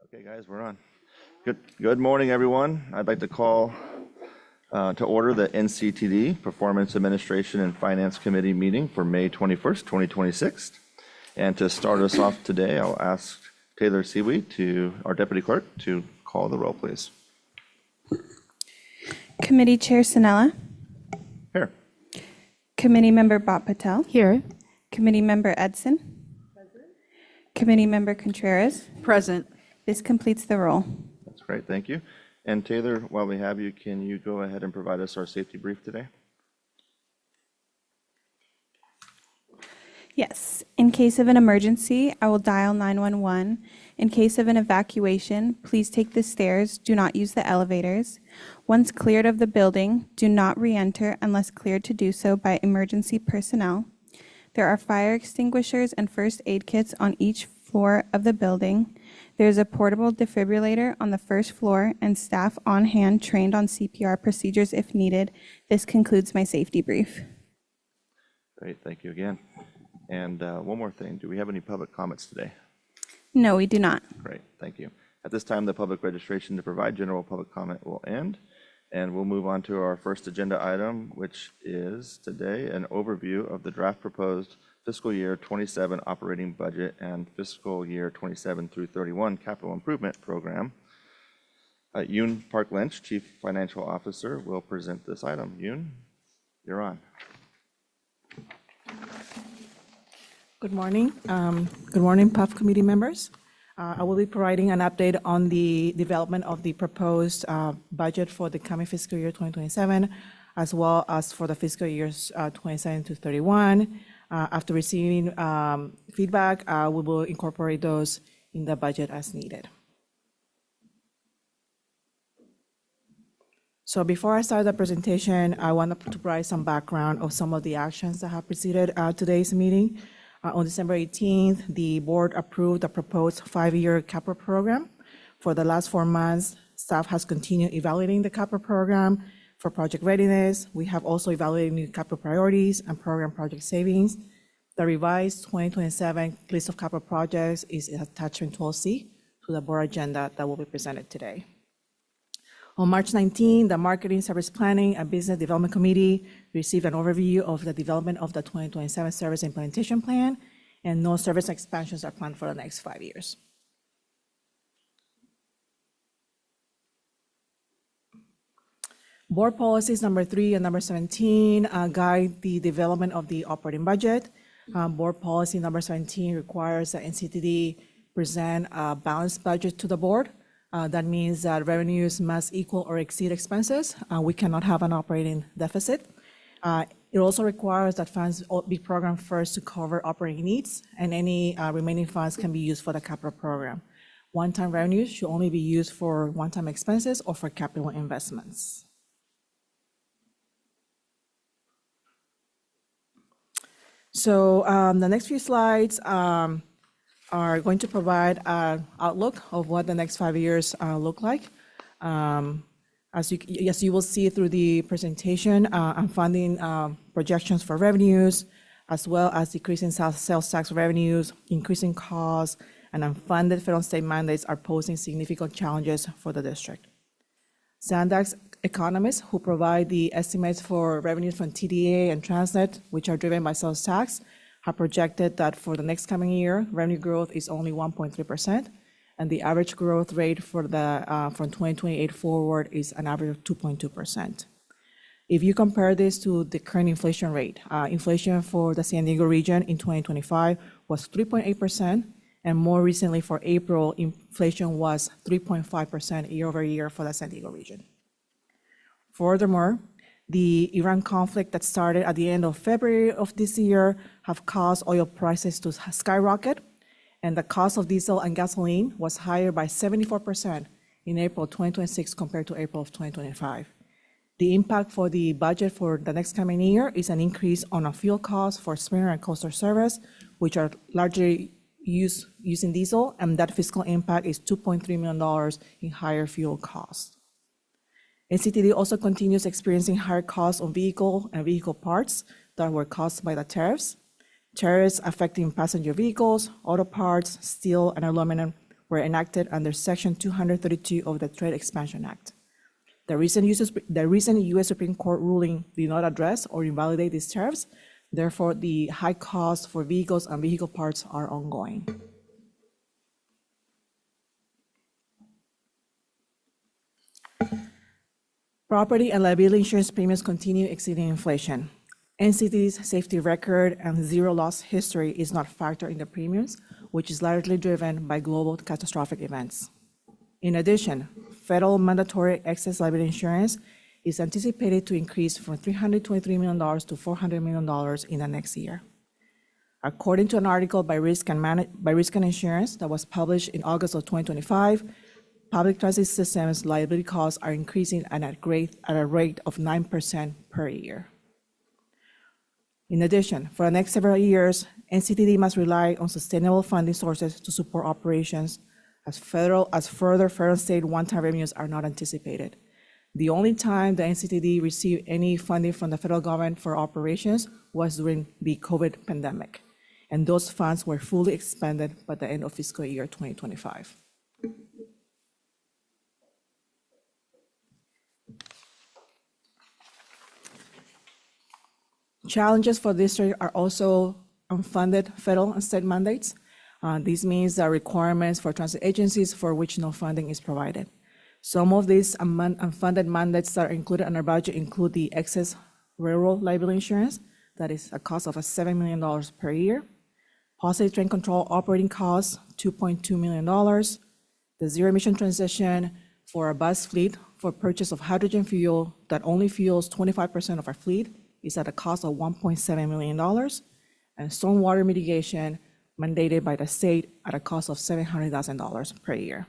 Okay, guys, we're on. Good morning, everyone. I'd like to call to order the NCTD Performance Administration and Finance Committee meeting for May 21st, 2026. And to start us off today, I'll ask Taylor Siwi, our Deputy Clerk, to call the roll, please. Committee Chair Sinella. Here. Committee Member Bob Patel. Here. Committee Member Edson. Present. Committee Member Contreras. Present. This completes the roll. That's great, thank you. And Taylor, while we have you, can you go ahead and provide us our safety brief today? Yes. In case of an emergency, I will dial 911. In case of an evacuation, please take the stairs. Do not use the elevators. Once cleared of the building, do not re-enter unless cleared to do so by emergency personnel. There are fire extinguishers and first aid kits on each floor of the building. There is a portable defibrillator on the first floor and staff on hand trained on CPR procedures if needed. This concludes my safety brief. Great, thank you again. And one more thing, do we have any public comments today? No, we do not. Great, thank you. At this time, the public registration to provide general public comment will end, and we'll move on to our first agenda item, which is today an overview of the draft proposed fiscal year 27 operating budget and fiscal year 27 through 31 capital improvement program. Yoon Park Lynch, Chief Financial Officer, will present this item. Yoon, you're on. Good morning. Good morning, PAF Committee members. I will be providing an update on the development of the proposed budget for the coming fiscal year 2027, as well as for the fiscal years 27 to 31. After receiving feedback, we will incorporate those in the budget as needed. So before I start the presentation, I want to provide some background of some of the actions that have preceded today's meeting. On December 18th, the board approved the proposed 5-year capital program. For the last 4 months, staff has continued evaluating the capital program for project readiness. We have also evaluated new capital priorities and program project savings. The revised 2027 list of capital projects is attachment 12C to the board agenda that will be presented today. On March 19, the Marketing, Service Planning, and Business Development Committee received an overview of the development of the 2027 Service Implementation Plan, and no service expansions are planned for the next 5 years. Board policies number 3 and number 17 guide the development of the operating budget. Board policy number 17 requires that NCTD present a balanced budget to the board. That means that revenues must equal or exceed expenses. We cannot have an operating deficit. It also requires that funds be programmed first to cover operating needs, and any remaining funds can be used for the capital program. One-time revenues should only be used for one-time expenses or for capital investments. So the next few slides are going to provide an outlook of what the next 5 years look like. As you will see through the presentation, I'm funding projections for revenues, as well as decreasing sales tax revenues, increasing costs, and unfunded federal and state mandates are posing significant challenges for the district. Sandax economists who provide the estimates for revenues from TDA and Transnet, which are driven by sales tax, have projected that for the next coming year, revenue growth is only 1.3%, and the average growth rate for from 2028 forward is an average of 2.2%. If you compare this to the current inflation rate, inflation for the San Diego region in 2025 was 3.8%, and more recently for April, inflation was 3.5% year over year for the San Diego region. Furthermore, the Iran conflict that started at the end of February of this year have caused oil prices to skyrocket, and the cost of diesel and gasoline was higher by 74% in April 2026 compared to April of 2025. The impact for the budget for the next coming year is an increase on a fuel cost for Springer and Coastal Service, which are largely using diesel, and that fiscal impact is $2.3 million in higher fuel costs. NCTD also continues experiencing higher costs on vehicle and vehicle parts that were caused by the tariffs. Tariffs affecting passenger vehicles, auto parts, steel, and aluminum were enacted under Section 232 of the Trade Expansion Act. The recent U.S. Supreme Court ruling did not address or invalidate these tariffs. Therefore, the high costs for vehicles and vehicle parts are ongoing. Property and liability insurance premiums continue exceeding inflation. NCT's safety record and zero loss history is not factored in the premiums, which is largely driven by global catastrophic events. In addition, federal mandatory excess liability insurance is anticipated to increase from $323 million to $400 million in the next year. According to an article by Risk and Insurance that was published in August of 2025, public transit systems liability costs are increasing at a rate of 9% per year. In addition, for the next several years, NCTD must rely on sustainable funding sources to support operations as further federal and state one-time revenues are not anticipated. The only time the NCTD received any funding from the federal government for operations was during the COVID pandemic, and those funds were fully expended by the end of fiscal year 2025. Challenges for the district are also unfunded federal and state mandates. This means the requirements for transit agencies for which no funding is provided. Some of these unfunded mandates that are included in our budget include the excess railroad liability insurance, that is a cost of $7 million per year. Positive train control operating costs, $2.2 million. The zero emission transition for a bus fleet for purchase of hydrogen fuel that only fuels 25% of our fleet is at a cost of $1.7 million. And stormwater mitigation mandated by the state at a cost of $700,000 per year.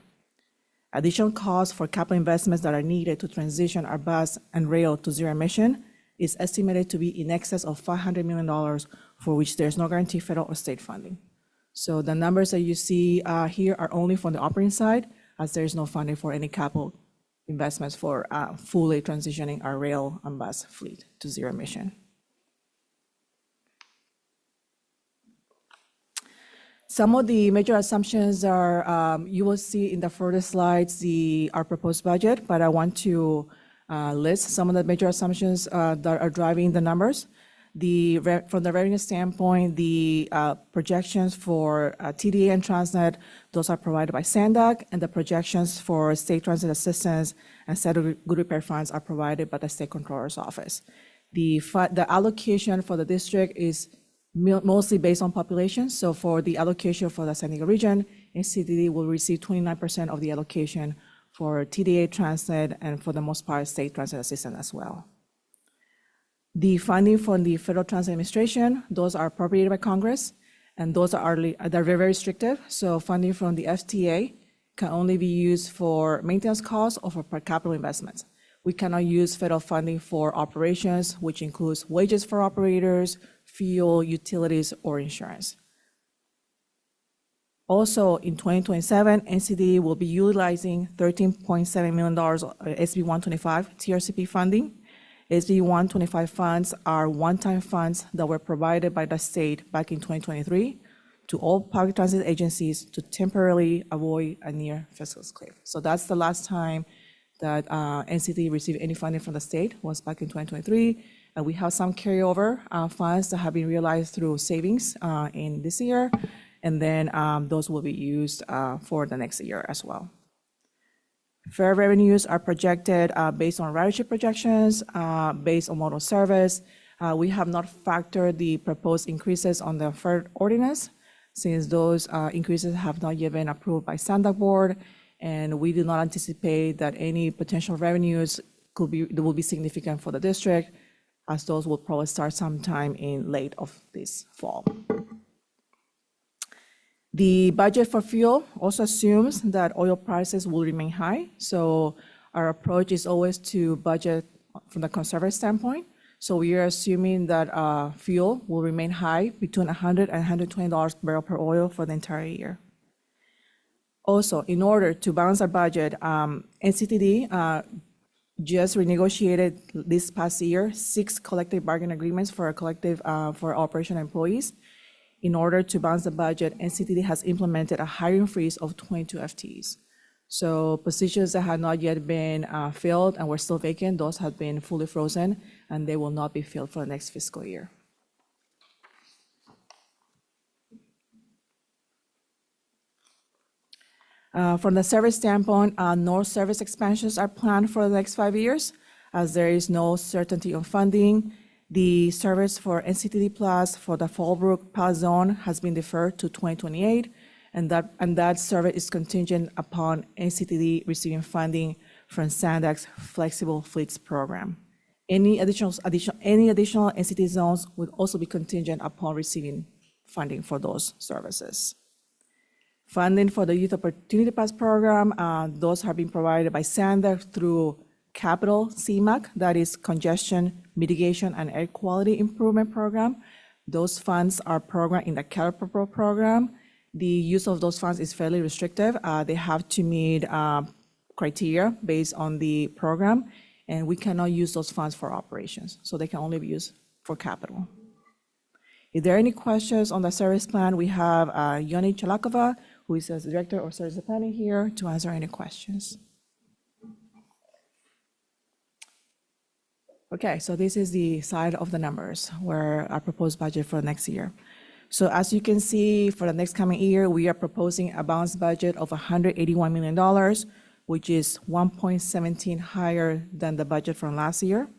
Additional costs for capital investments that are needed to transition our bus and rail to zero emission is estimated to be in excess of $500 million, for which there's no guarantee federal or state funding. So the numbers that you see here are only from the operating side, as there is no funding for any capital investments for fully transitioning our rail and bus fleet to zero emission. Some of the major assumptions are, you will see in the further slides, our proposed budget, but I want to list some of the major assumptions that are driving the numbers. From the revenue standpoint, the projections for TDA and Transnet, those are provided by SANDAC, and the projections for state transit assistance and set of good repair funds are provided by the State Controller's Office. The allocation for the district is mostly based on population. So for the allocation for the San Diego region, NCTD will receive 29% of the allocation for TDA, Transnet, and for the most part, state transit assistance as well. The funding from the Federal Transit Administration, those are appropriated by Congress, and those are they're very restrictive. So funding from the FTA can only be used for maintenance costs or for capital investments. We cannot use federal funding for operations, which includes wages for operators, fuel, utilities, or insurance. Also, in 2027, NCD will be utilizing $13.7 million SB 125 TRCP funding. SB 125 funds are one-time funds that were provided by the state back in 2023 to all public transit agencies to temporarily avoid a near fiscal cliff. So that's the last time that NCD received any funding from the state, was back in 2023. And we have some carryover funds that have been realized through savings in this year. And then those will be used for the next year as well. Fare revenues are projected based on ridership projections, based on modal service. We have not factored the proposed increases on the fare ordinance, since those increases have not yet been approved by SANDAC board, and we do not anticipate that any potential revenues will be significant for the district, as those will probably start sometime in late of this fall. The budget for fuel also assumes that oil prices will remain high. So our approach is always to budget from the conservative standpoint. So we are assuming that fuel will remain high between $100 and $120 per barrel per oil for the entire year. Also, in order to balance our budget, NCTD just renegotiated this past year 6 collective bargaining agreements for our collective for operational employees. In order to balance the budget, NCTD has implemented a hiring freeze of 22 FTEs. So positions that had not yet been filled and were still vacant, those have been fully frozen, and they will not be filled for the next fiscal year. From the service standpoint, no service expansions are planned for the next 5 years, as there is no certainty on funding. The service for NCTD Plus for the Fallbrook Pass Zone has been deferred to 2028, and that service is contingent upon NCTD receiving funding from SANDAC's Flexible Fleets program. Any additional NCTD zones would also be contingent upon receiving funding for those services. Funding for the Youth Opportunity Pass program, those have been provided by SANDAC through Capital CMAQ, that is Congestion Mitigation and Air Quality Improvement Program. Those funds are programmed in the CARPRO program. The use of those funds is fairly restrictive. They have to meet criteria based on the program, and we cannot use those funds for operations, so they can only be used for capital. If there are any questions on the service plan, we have Yoni Chalakova, who is the Director of Service Planning here to answer any questions. Okay, so this is the side of the numbers where our proposed budget for next year. So as you can see, for the next coming year, we are proposing a balanced budget of $181 million, which is 1.17 higher than the budget from last year.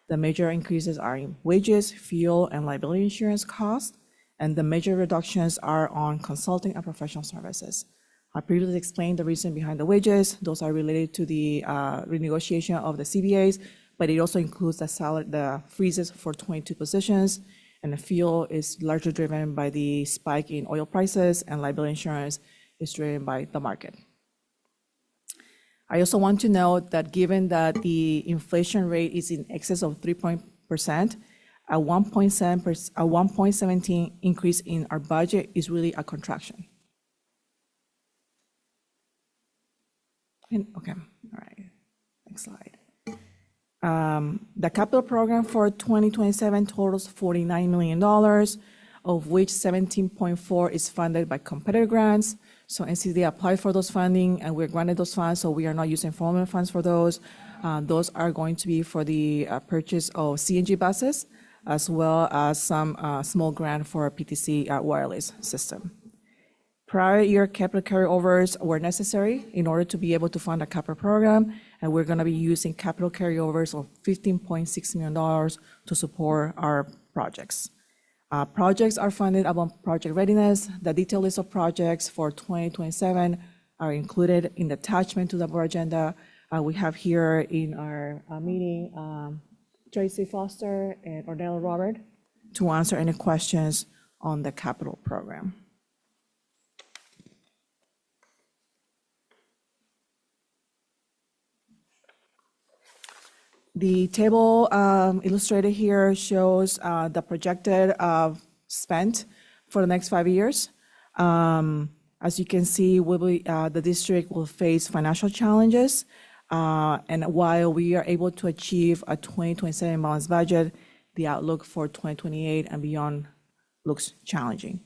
The major increases are in wages, fuel, and liability insurance costs, and the major reductions are on consulting and professional services. I previously explained the reason behind the wages. Those are related to the renegotiation of the CBAs, but it also includes the freezes for 22 positions, and the fuel is largely driven by the spike in oil prices, and liability insurance is driven by the market. I also want to note that given that the inflation rate is in excess of 3%, a 1.17 increase in our budget is really a contraction. Okay, all right, next slide. The capital program for 2027 totals $49 million, of which 17.4 is funded by competitor grants. So NCTD applied for those funding, and we're granted those funds, so we are not using formal funds for those. Those are going to be for the purchase of CNG buses, as well as some small grant for a PTC wireless system. Prior year capital carryovers were necessary in order to be able to fund a capital program, and we're going to be using capital carryovers of $15.6 million to support our projects. Projects are funded upon project readiness. The detailed list of projects for 2027 are included in the attachment to the board agenda. We have here in our meeting Tracy Foster and Ornella Robert to answer any questions on the capital program. The table illustrated here shows the projected spend for the next 5 years. As you can see, the district will face financial challenges, and while we are able to achieve a 2027 balanced budget, the outlook for 2028 and beyond looks challenging.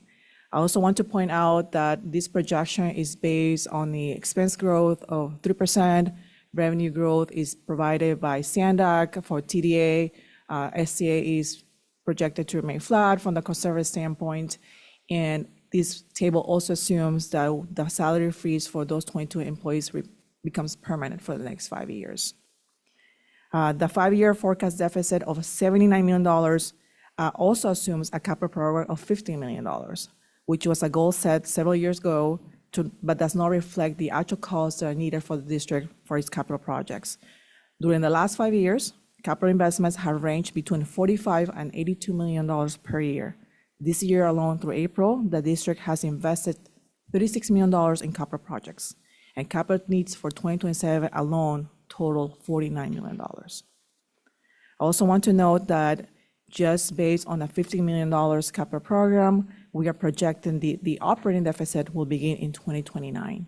I also want to point out that this projection is based on the expense growth of 3%. Revenue growth is provided by SANDAC for TDA. SCA is projected to remain flat from the conservative standpoint. And this table also assumes that the salary freeze for those 22 employees becomes permanent for the next 5 years. The 5-year forecast deficit of $79 million also assumes a capital program of $15 million, which was a goal set several years ago, but does not reflect the actual costs that are needed for the district for its capital projects. During the last 5 years, capital investments have ranged between $45 and $82 million per year. This year alone through April, the district has invested $36 million in capital projects, and capital needs for 2027 alone total $49 million. I also want to note that just based on a $50 million capital program, we are projecting the operating deficit will begin in 2029.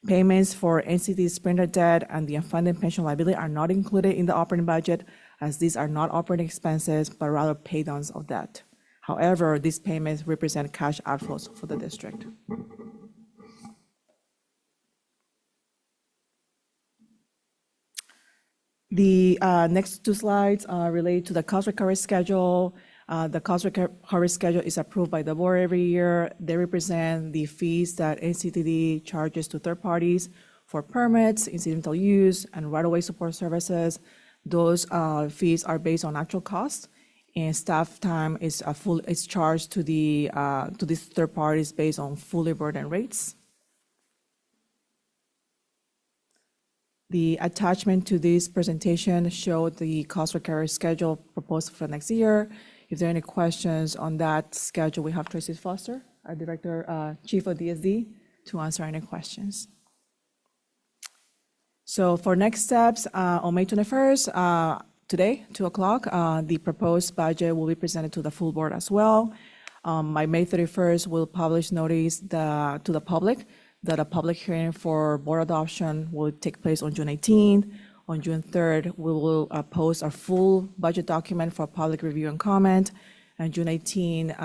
Payments for NCT Sprinter debt and the unfunded pension liability are not included in the operating budget, as these are not operating expenses, but rather paydowns of debt. However, these payments represent cash outflows for the district. The next two slides relate to the cost recovery schedule. The cost recovery schedule is approved by the board every year. They represent the fees that NCTD charges to third parties for permits, incidental use, and right-of-way support services. Those fees are based on actual costs, and staff time is charged to these third parties based on fully burdened rates. The attachment to this presentation showed the cost recovery schedule proposed for next year. If there are any questions on that schedule, we have Tracy Foster, our Director, Chief of DSD, to answer any questions. So for next steps, on May 21st, today, 2 o'clock, the proposed budget will be presented to the full board as well. By May 31st, we'll publish notice to the public that a public hearing for board adoption will take place on June 18th. On June 3rd, we will post our full budget document for public review and comment. And June 18,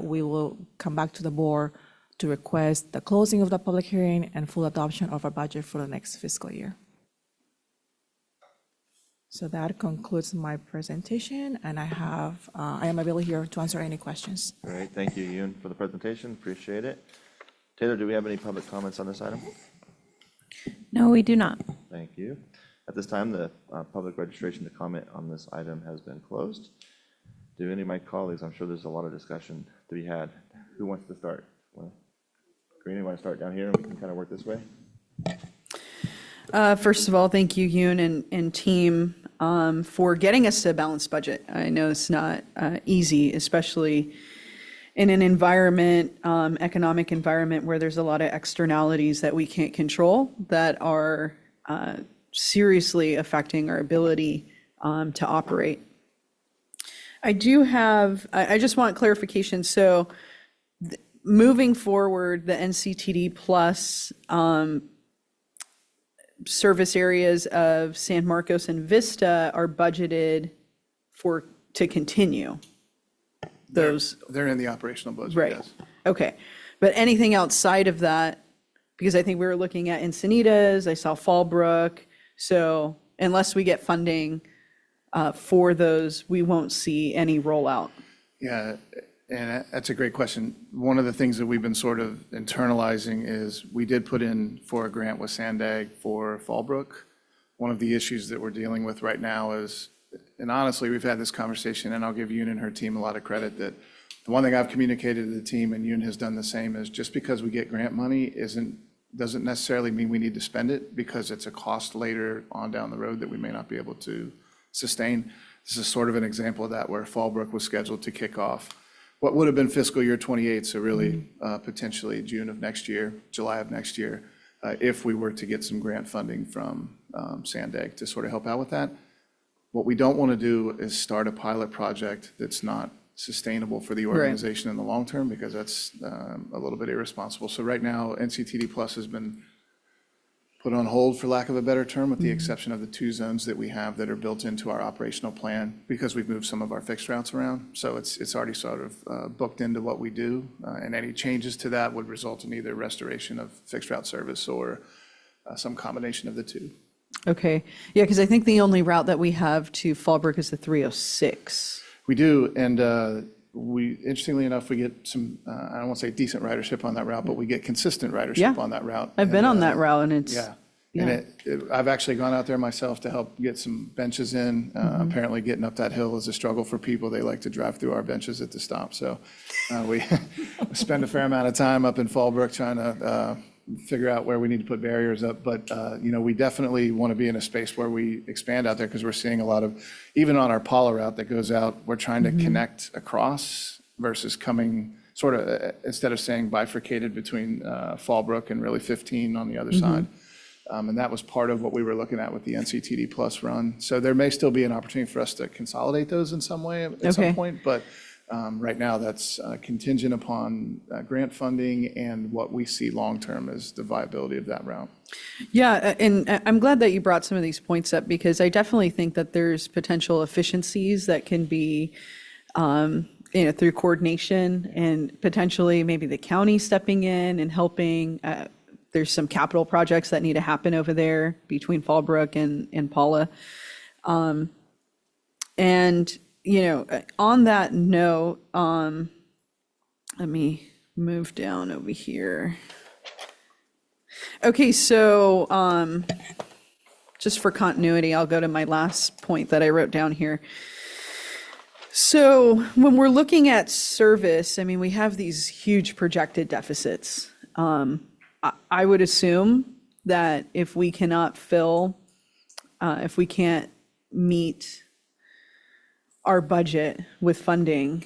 we will come back to the board to request the closing of the public hearing and full adoption of our budget for the next fiscal year. So that concludes my presentation, and I am available here to answer any questions. All right, thank you, Yoon, for the presentation. Appreciate it. Taylor, do we have any public comments on this item? No, we do not. Thank you. At this time, the public registration to comment on this item has been closed. Do any of my colleagues, I'm sure there's a lot of discussion to be had. Who wants to start? Karina, you want to start down here and we can kind of work this way? First of all, thank you, Yoon and team, for getting us to a balanced budget. I know it's not easy, especially in an environment, economic environment, where there's a lot of externalities that we can't control that are seriously affecting our ability to operate. I just want clarification. So moving forward, the NCTD plus service areas of San Marcos and Vista are budgeted to continue. They're in the operational budget, Right. yes. Okay. But anything outside of that, because I think we were looking at Encinitas, I saw Fallbrook. So unless we get funding for those, we won't see any rollout. Yeah, and that's a great question. One of the things that we've been sort of internalizing is we did put in for a grant with Sandag for Fallbrook. One of the issues that we're dealing with right now is, and honestly, we've had this conversation, and I'll give Yoon and her team a lot of credit, that the one thing I've communicated to the team, and Yoon has done the same, is just because we get grant money doesn't necessarily mean we need to spend it, because it's a cost later on down the road that we may not be able to sustain. This is sort of an example of that, where Fallbrook was scheduled to kick off what would have been fiscal year 28, so really potentially June of next year, July of next year, if we were to get some grant funding from Sandag to sort of help out with that. What we don't want to do is start a pilot project that's not sustainable for the organization in the long term, because that's a little bit irresponsible. So right now, NCTD Plus has been put on hold, for lack of a better term, with the exception of the 2 zones that we have that are built into our operational plan, because we've moved some of our fixed routes around. So it's already sort of booked into what we do, and any changes to that would result in either restoration of fixed route service or some combination of the 2. Okay. Yeah, because I think the only route that we have to Fallbrook is the 306. We do, and we, interestingly enough, we get some, I don't want to say decent ridership on that route, but we get consistent ridership Yeah. on that route. I've been And, on that route, and it's, Yeah. Yeah. And I've actually gone out there myself to help get some benches in. Apparently getting up that hill is a struggle for people. They like to drive through our benches at the stop. So we spend a fair amount of time up in Fallbrook trying to figure out where we need to put barriers up. But, we definitely want to be in a space where we expand out there, because we're seeing a lot of, even on our Paula route that goes out, we're trying to connect across versus coming sort of, instead of saying bifurcated between Fallbrook and really 15 on the other side. And that was part of what we were looking at with the NCTD Plus run. So there may still be an opportunity for us to consolidate those in some way at some point, but right now that's contingent upon grant funding and what we see long-term as the viability of that route. Yeah, and I'm glad that you brought some of these points up, because I definitely think that there's potential efficiencies that can be through coordination and potentially maybe the county stepping in and helping. There's some capital projects that need to happen over there between Fallbrook and Paula. And, on that note, let me move down over here. Okay, so just for continuity, I'll go to my last point that I wrote down here. So when we're looking at service, I mean, we have these huge projected deficits. I would assume that if we cannot if we can't meet our budget with funding,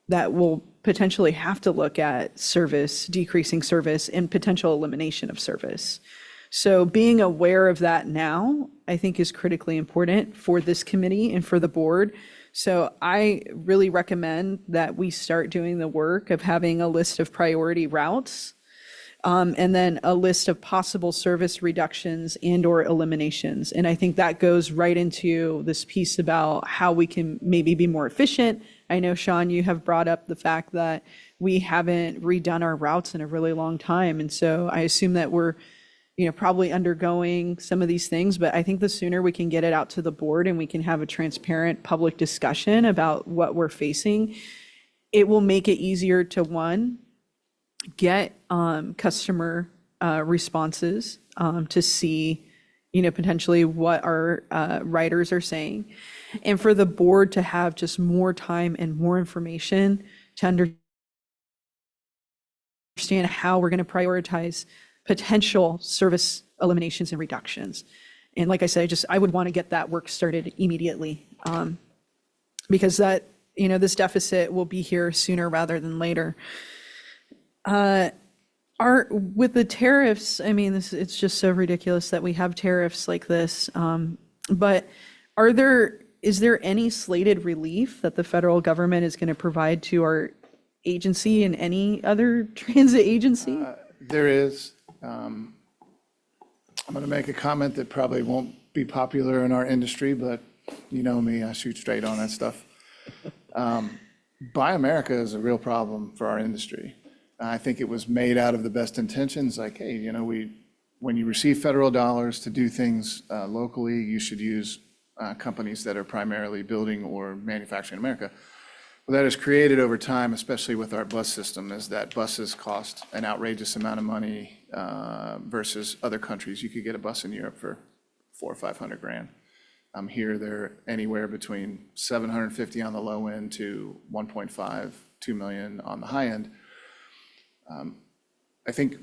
that we'll potentially have to look at service, decreasing service, and potential elimination of service. So being aware of that now, I think, is critically important for this committee and for the board. So I really recommend that we start doing the work of having a list of priority routes, and then a list of possible service reductions and/or eliminations. And I think that goes right into this piece about how we can maybe be more efficient. I know, Sean, you have brought up the fact that we haven't redone our routes in a really long time. And so I assume that we're, probably undergoing some of these things, but I think the sooner we can get it out to the board and we can have a transparent public discussion about what we're facing, it will make it easier to, one, get customer responses to see, potentially what our writers are saying, and for the board to have just more time and more information to understand how we're going to prioritize potential service eliminations and reductions. And like I said, I would want to get that work started immediately, because that, this deficit will be here sooner rather than later. With the tariffs, I mean, it's just so ridiculous that we have tariffs like this. But is there any slated relief that the federal government is going to provide to our agency and any other transit agency? There is. I'm going to make a comment that probably won't be popular in our industry, but you know me, I shoot straight on that stuff. Buy America is a real problem for our industry. I think it was made out of the best intentions, like, hey, when you receive federal dollars to do things locally, you should use companies that are primarily building or manufacturing in America. Well, that has created over time, especially with our bus system, is that buses cost an outrageous amount of money versus other countries. You could get a bus in Europe for $400,000 or $500,000. Here, they're anywhere between $750,000 on the low end to $1.5, $2 million on the high end. I think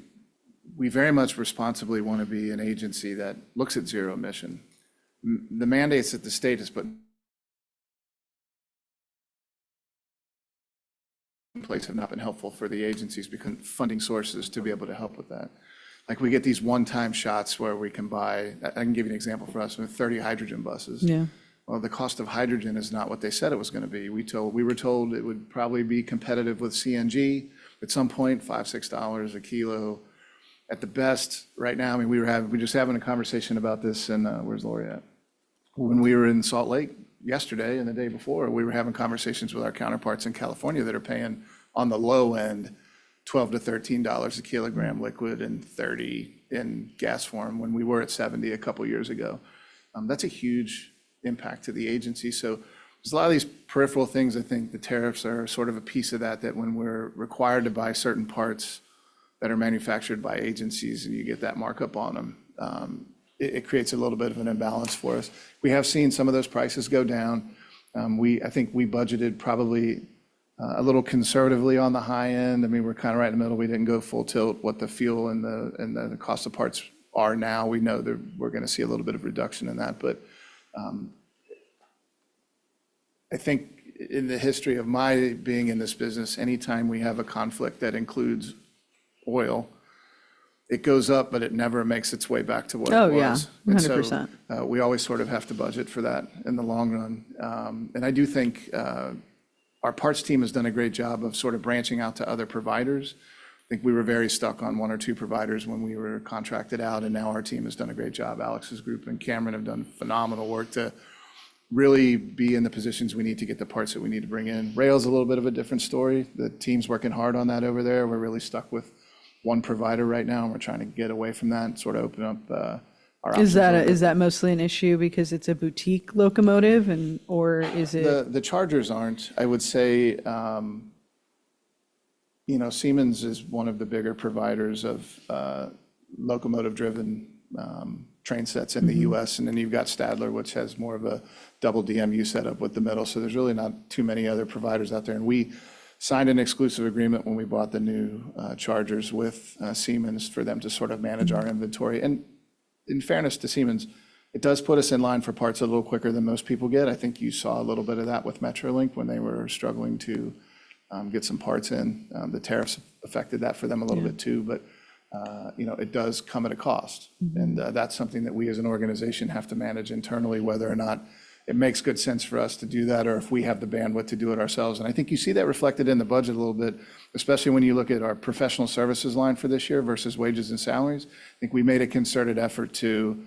we very much responsibly want to be an agency that looks at zero emission. The mandates that the state has put in place have not been helpful for the agencies because funding sources to be able to help with that. Like, we get these one-time shots where we can buy, I can give you an example for us, with 30 hydrogen buses. Yeah. Well, the cost of hydrogen is not what they said it was going to be. We were told it would probably be competitive with CNG at some point, $5, $6 a kilo. At the best, right now, I mean, we were just having a conversation about this, and where's Lori at? When we were in Salt Lake yesterday and the day before, we were having conversations with our counterparts in California that are paying on the low end $12 to $13 a kilogram liquid and $30 in gas form, when we were at $70 a couple years ago. That's a huge impact to the agency. So there's a lot of these peripheral things. I think the tariffs are sort of a piece of that when we're required to buy certain parts that are manufactured by agencies and you get that markup on them, it creates a little bit of an imbalance for us. We have seen some of those prices go down. I think we budgeted probably a little conservatively on the high end. I mean, we're kind of right in the middle. We didn't go full tilt. What the fuel and the cost of parts are now, we know that we're going to see a little bit of reduction in that. But I think in the history of my being in this business, anytime we have a conflict that includes oil, it goes up, but it never makes its way back to what it was. Yeah, 100%. And so we always sort of have to budget for that in the long run. And I do think our parts team has done a great job of sort of branching out to other providers. I think we were very stuck on one or two providers when we were contracted out, and now our team has done a great job. Alex's group and Cameron have done phenomenal work to really be in the positions we need to get the parts that we need to bring in. Rail's a little bit of a different story. The team's working hard on that over there. We're really stuck with one provider right now, and we're trying to get away from that and sort of open up our options. Is that mostly an issue because it's a boutique locomotive, or is it? The chargers aren't. I would say, Siemens is one of the bigger providers of locomotive-driven train sets in the US, and then you've got Stadler, which has more of a double DMU setup with the middle. So there's really not too many other providers out there. And we signed an exclusive agreement when we bought the new chargers with Siemens for them to sort of manage our inventory. And in fairness to Siemens, it does put us in line for parts a little quicker than most people get. I think you saw a little bit of that with Metrolink when they were struggling to get some parts in. The tariffs affected that for them a little bit too, but it does come at a cost. And that's something that we as an organization have to manage internally, whether or not it makes good sense for us to do that, or if we have the bandwidth to do it ourselves. And I think you see that reflected in the budget a little bit, especially when you look at our professional services line for this year versus wages and salaries. I think we made a concerted effort to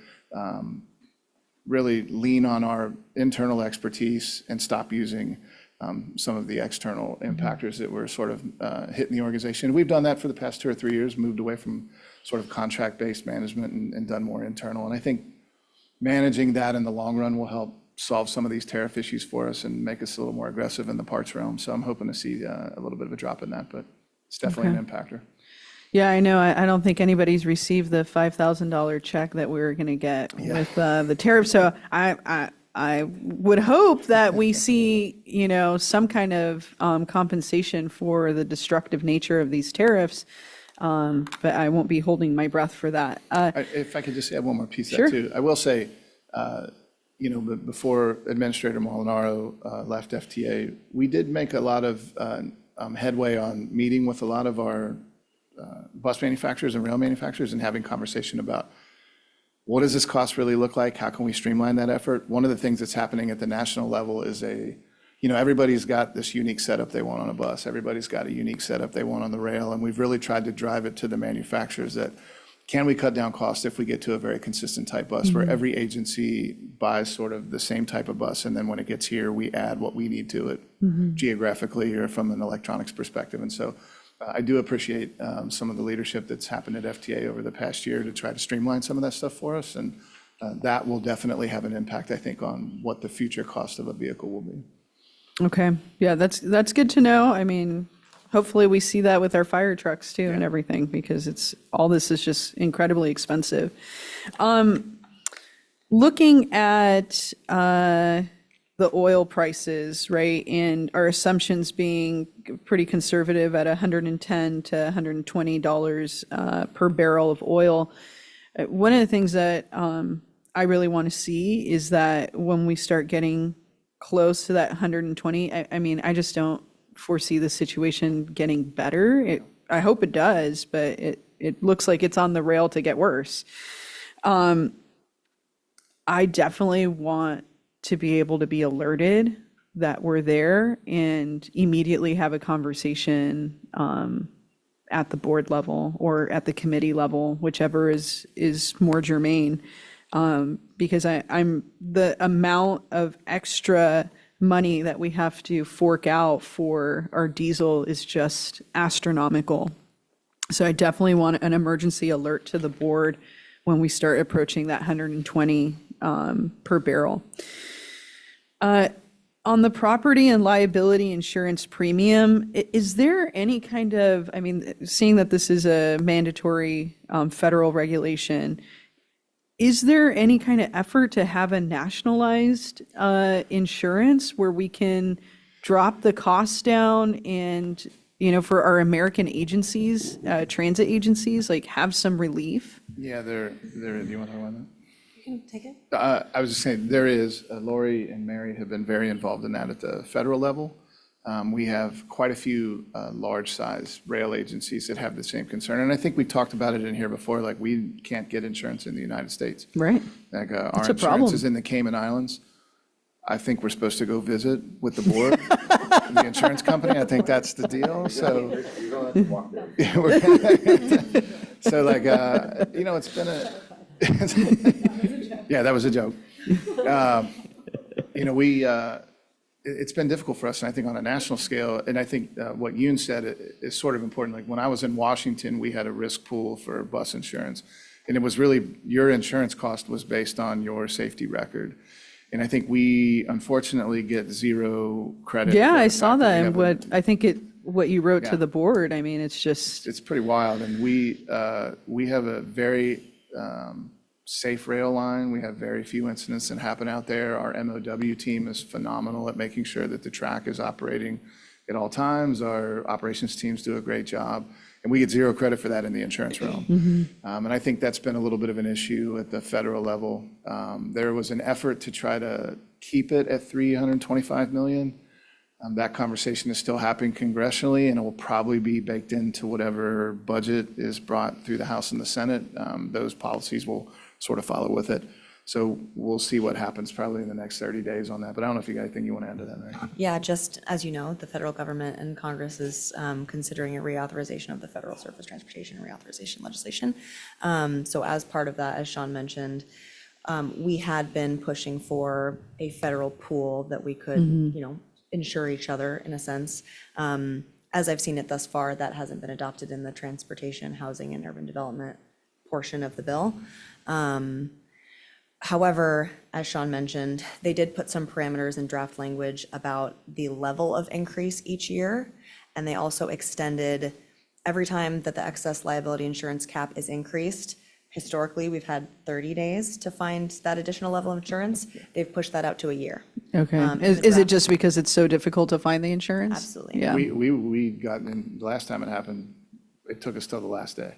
really lean on our internal expertise and stop using some of the external impactors that were sort of hitting the organization. We've done that for the past 2 or 3 years, moved away from sort of contract-based management and done more internal. And I think managing that in the long run will help solve some of these tariff issues for us and make us a little more aggressive in the parts realm. So I'm hoping to see a little bit of a drop in that, but it's definitely an impactor. Yeah, I know. I don't think anybody's received the $5,000 check that we were going to get with the tariff. So I would hope that we see, some kind of compensation for the destructive nature of these tariffs, but I won't be holding my breath for that. If I could just add one more piece Sure. of that too. I will say, before Administrator Molinaro left FTA, we did make a lot of headway on meeting with a lot of our bus manufacturers and rail manufacturers and having conversation about what does this cost really look like? How can we streamline that effort? One of the things that's happening at the national level is everybody's got this unique setup they want on a bus. Everybody's got a unique setup they want on the rail. And we've really tried to drive it to the manufacturers that can we cut down costs if we get to a very consistent type bus where every agency buys sort of the same type of bus. And then when it gets here, we add what we need to it geographically or from an electronics perspective. And so I do appreciate some of the leadership that's happened at FTA over the past year to try to streamline some of that stuff for us. And that will definitely have an impact, I think, on what the future cost of a vehicle will be. Okay. Yeah, that's good to know. I mean, hopefully we see that with our fire trucks too and everything, because all this is just incredibly expensive. Looking at the oil prices, right, and our assumptions being pretty conservative at $110 to $120 per barrel of oil. One of the things that I really want to see is that when we start getting close to that 120, I mean, I just don't foresee the situation getting better. I hope it does, but it looks like it's on the rail to get worse. I definitely want to be able to be alerted that we're there and immediately have a conversation at the board level or at the committee level, whichever is more germane. Because I'm the amount of extra money that we have to fork out for our diesel is just astronomical. So I definitely want an emergency alert to the board when we start approaching that 120 per barrel. On the property and liability insurance premium, is there any kind of, I mean, seeing that this is a mandatory federal regulation, is there any kind of effort to have a nationalized insurance where we can drop the costs down and, for our American agencies, transit agencies, like have some relief? Yeah, do you want to talk about that? You can take it. I was just saying, there is, Lori and Mary have been very involved in that at the federal level. We have quite a few large-size rail agencies that have the same concern. And I think we talked about it in here before, like we can't get insurance in the United States. Right. Like our It's a insurance problem. is in the Cayman Islands. I think we're supposed to go visit with the board, the insurance company. I think that's the deal. So You don't have to walk there. yeah, so like, it's been yeah, that was a joke. You know, it's been difficult for us, and I think on a national scale, and I think what Yoon said is sort of important. Like when I was in Washington, we had a risk pool for bus insurance, and it was really your insurance cost was based on your safety record. And I think we unfortunately get zero credit. Yeah, for I the saw fact that, we and have what you wrote to Yeah. the board, I mean, it's just, it's pretty wild, and we have a very safe rail line. We have very few incidents that happen out there. Our MOW team is phenomenal at making sure that the track is operating at all times. Our operations teams do a great job, and we get zero credit for that in the insurance realm. And I think that's been a little bit of an issue at the federal level. There was an effort to try to keep it at $325 million. That conversation is still happening congressionally, and it will probably be baked into whatever budget is brought through the House and the Senate. Those policies will sort of follow with it. So we'll see what happens probably in the next 30 days on that. But I don't know if you got anything you want to add to that, Mary. Yeah, just as you know, the federal government and Congress is considering a reauthorization of the federal surface transportation reauthorization legislation. So as part of that, as Sean mentioned, we had been pushing for a federal pool that we could, insure each other in a sense. As I've seen it thus far, that hasn't been adopted in the transportation, housing, and urban development portion of the bill. However, as Sean mentioned, they did put some parameters in draft language about the level of increase each year. And they also extended every time that the excess liability insurance cap is increased. Historically, we've had 30 days to find that additional level of insurance. They've pushed that out to a year. okay. in Is the it draft. just because it's so difficult to find the insurance? Absolutely. Yeah. We got, in the last time it happened, it took us till the last day.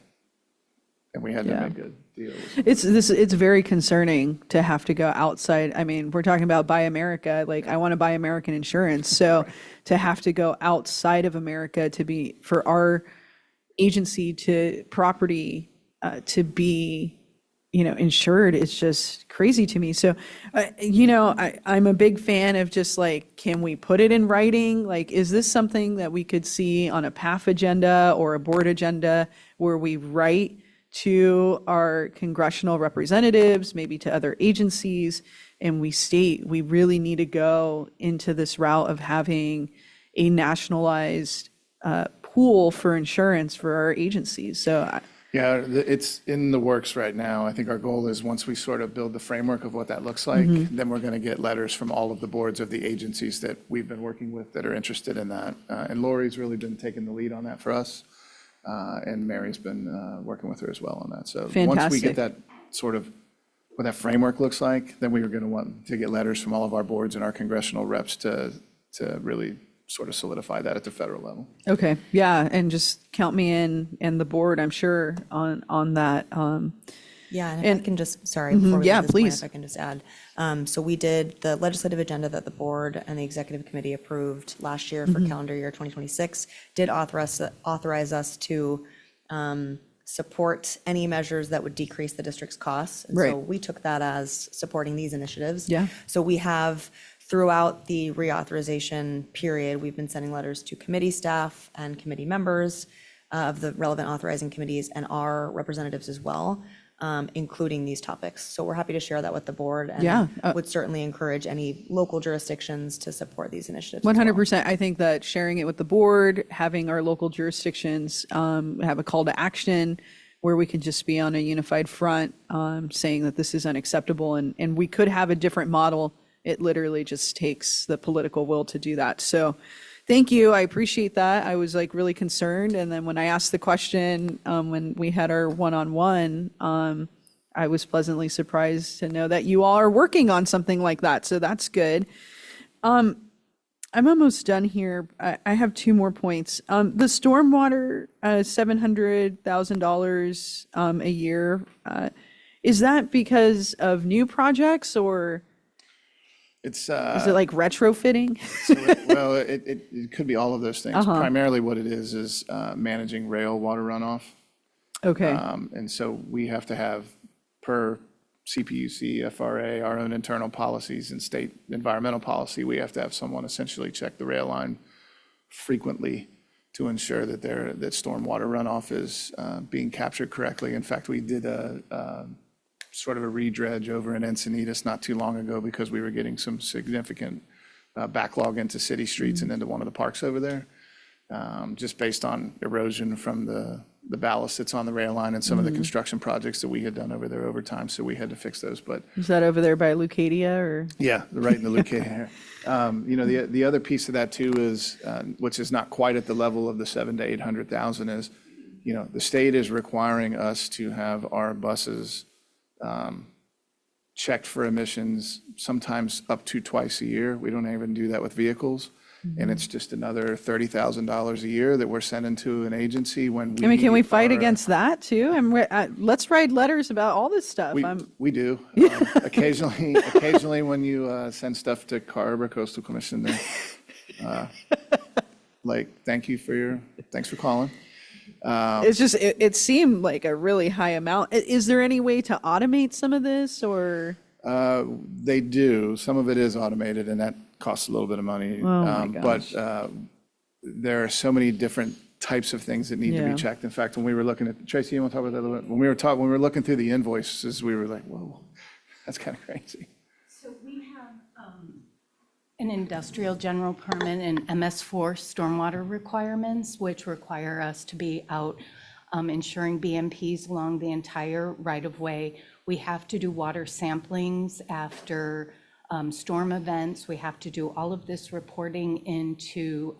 And we had to Yeah. make a deal. It's very concerning to have to go outside. I mean, we're talking about Buy America, like I want to buy American insurance. So to have to go outside of America for our agency to property to be, insured, it's just crazy to me. So, I'm a big fan of just like, can we put it in writing? Like, is this something that we could see on a PAF agenda or a board agenda where we write to our congressional representatives, maybe to other agencies, and we state we really need to go into this route of having a nationalized pool for insurance for our agencies. So, Yeah, it's in the works right now. I think our goal is once we sort of build the framework of what that looks like, then we're going to get letters from all of the boards of the agencies that we've been working with that are interested in that. And Lori's really been taking the lead on that for us. And Mary's been working with her as well on that. So once we Fantastic. get that sort of, what that framework looks like, then we were going to want to get letters from all of our boards and our congressional reps to really sort of solidify that at the federal level. okay, yeah, and just count me in and the board, I'm sure, on that. Yeah, and if I can just, sorry, before we yeah, leave this point, please. if I can just add. So we did the legislative agenda that the board and the executive committee approved last year for calendar year 2026, did authorize us to support any measures that would decrease the district's costs. And so Right. we took that as supporting these initiatives. Yeah. So we have, throughout the reauthorization period, we've been sending letters to committee staff and committee members of the relevant authorizing committees and our representatives as well, including these topics. So we're happy to share that with the board Yeah, and would certainly encourage any local jurisdictions to support these initiatives. as well. 100%. I think that sharing it with the board, having our local jurisdictions have a call to action where we can just be on a unified front saying that this is unacceptable, and we could have a different model. It literally just takes the political will to do that. So thank you. I appreciate that. I was like really concerned. And then when I asked the question, when we had our one-on-one, I was pleasantly surprised to know that you all are working on something like that. So that's good. I'm almost done here. I have two more points. The stormwater, $700,000 a year, is that because of new projects or It's, is it like retrofitting? well, it could be all of those things. Primarily what it is managing rail water runoff. Okay, And so we have to have, per CPUC, FRA, our own internal policies and state environmental policy, we have to have someone essentially check the rail line frequently to ensure that stormwater runoff is being captured correctly. In fact, we did a sort of a redredge over in Encinitas not too long ago because we were getting some significant backlog into city streets and into one of the parks over there, just based on erosion from the ballast that's on the rail line and some of the construction projects that we had done over there over time. So we had to fix those. But Is that over there by Lucadia or? yeah, right in the Lucadia area. You know, the other piece of that too is, which is not quite at the level of the 700,000 to 800,000 is, you know, the state is requiring us to have our buses checked for emissions sometimes up to twice a year. We don't even do that with vehicles. And it's just another $30,000 a year that we're sending to an agency when we. I mean, can we fight are- against that too? Let's write letters about all this stuff. We do. Occasionally when you send stuff to CARB or Coastal Commission, they, like, thanks for calling. It's just, it seemed like a really high amount. Is there any way to automate some of this or? They do. Some of it is automated, and that costs a little bit of money. Oh, my But there are so many different types of things that need to Yeah. be checked. In fact, when we were looking at, Tracy, you want to talk about that a little bit? When we were looking through the invoices, we were like, whoa, that's kind of crazy. So we have an industrial general permit and MS4 stormwater requirements, which require us to be out ensuring BMPs along the entire right-of-way. We have to do water samplings after storm events. We have to do all of this reporting into